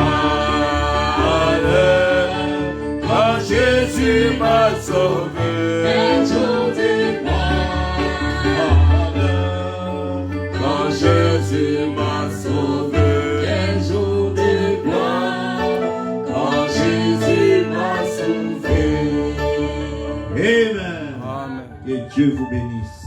Quand Jésus m'a sauvé. Quel jour de gloire. Quand Jésus m'a sauvé. Quel jour de gloire. Quand Jésus m'a sauvé. Amen. Amen. Que Dieu vous bénisse.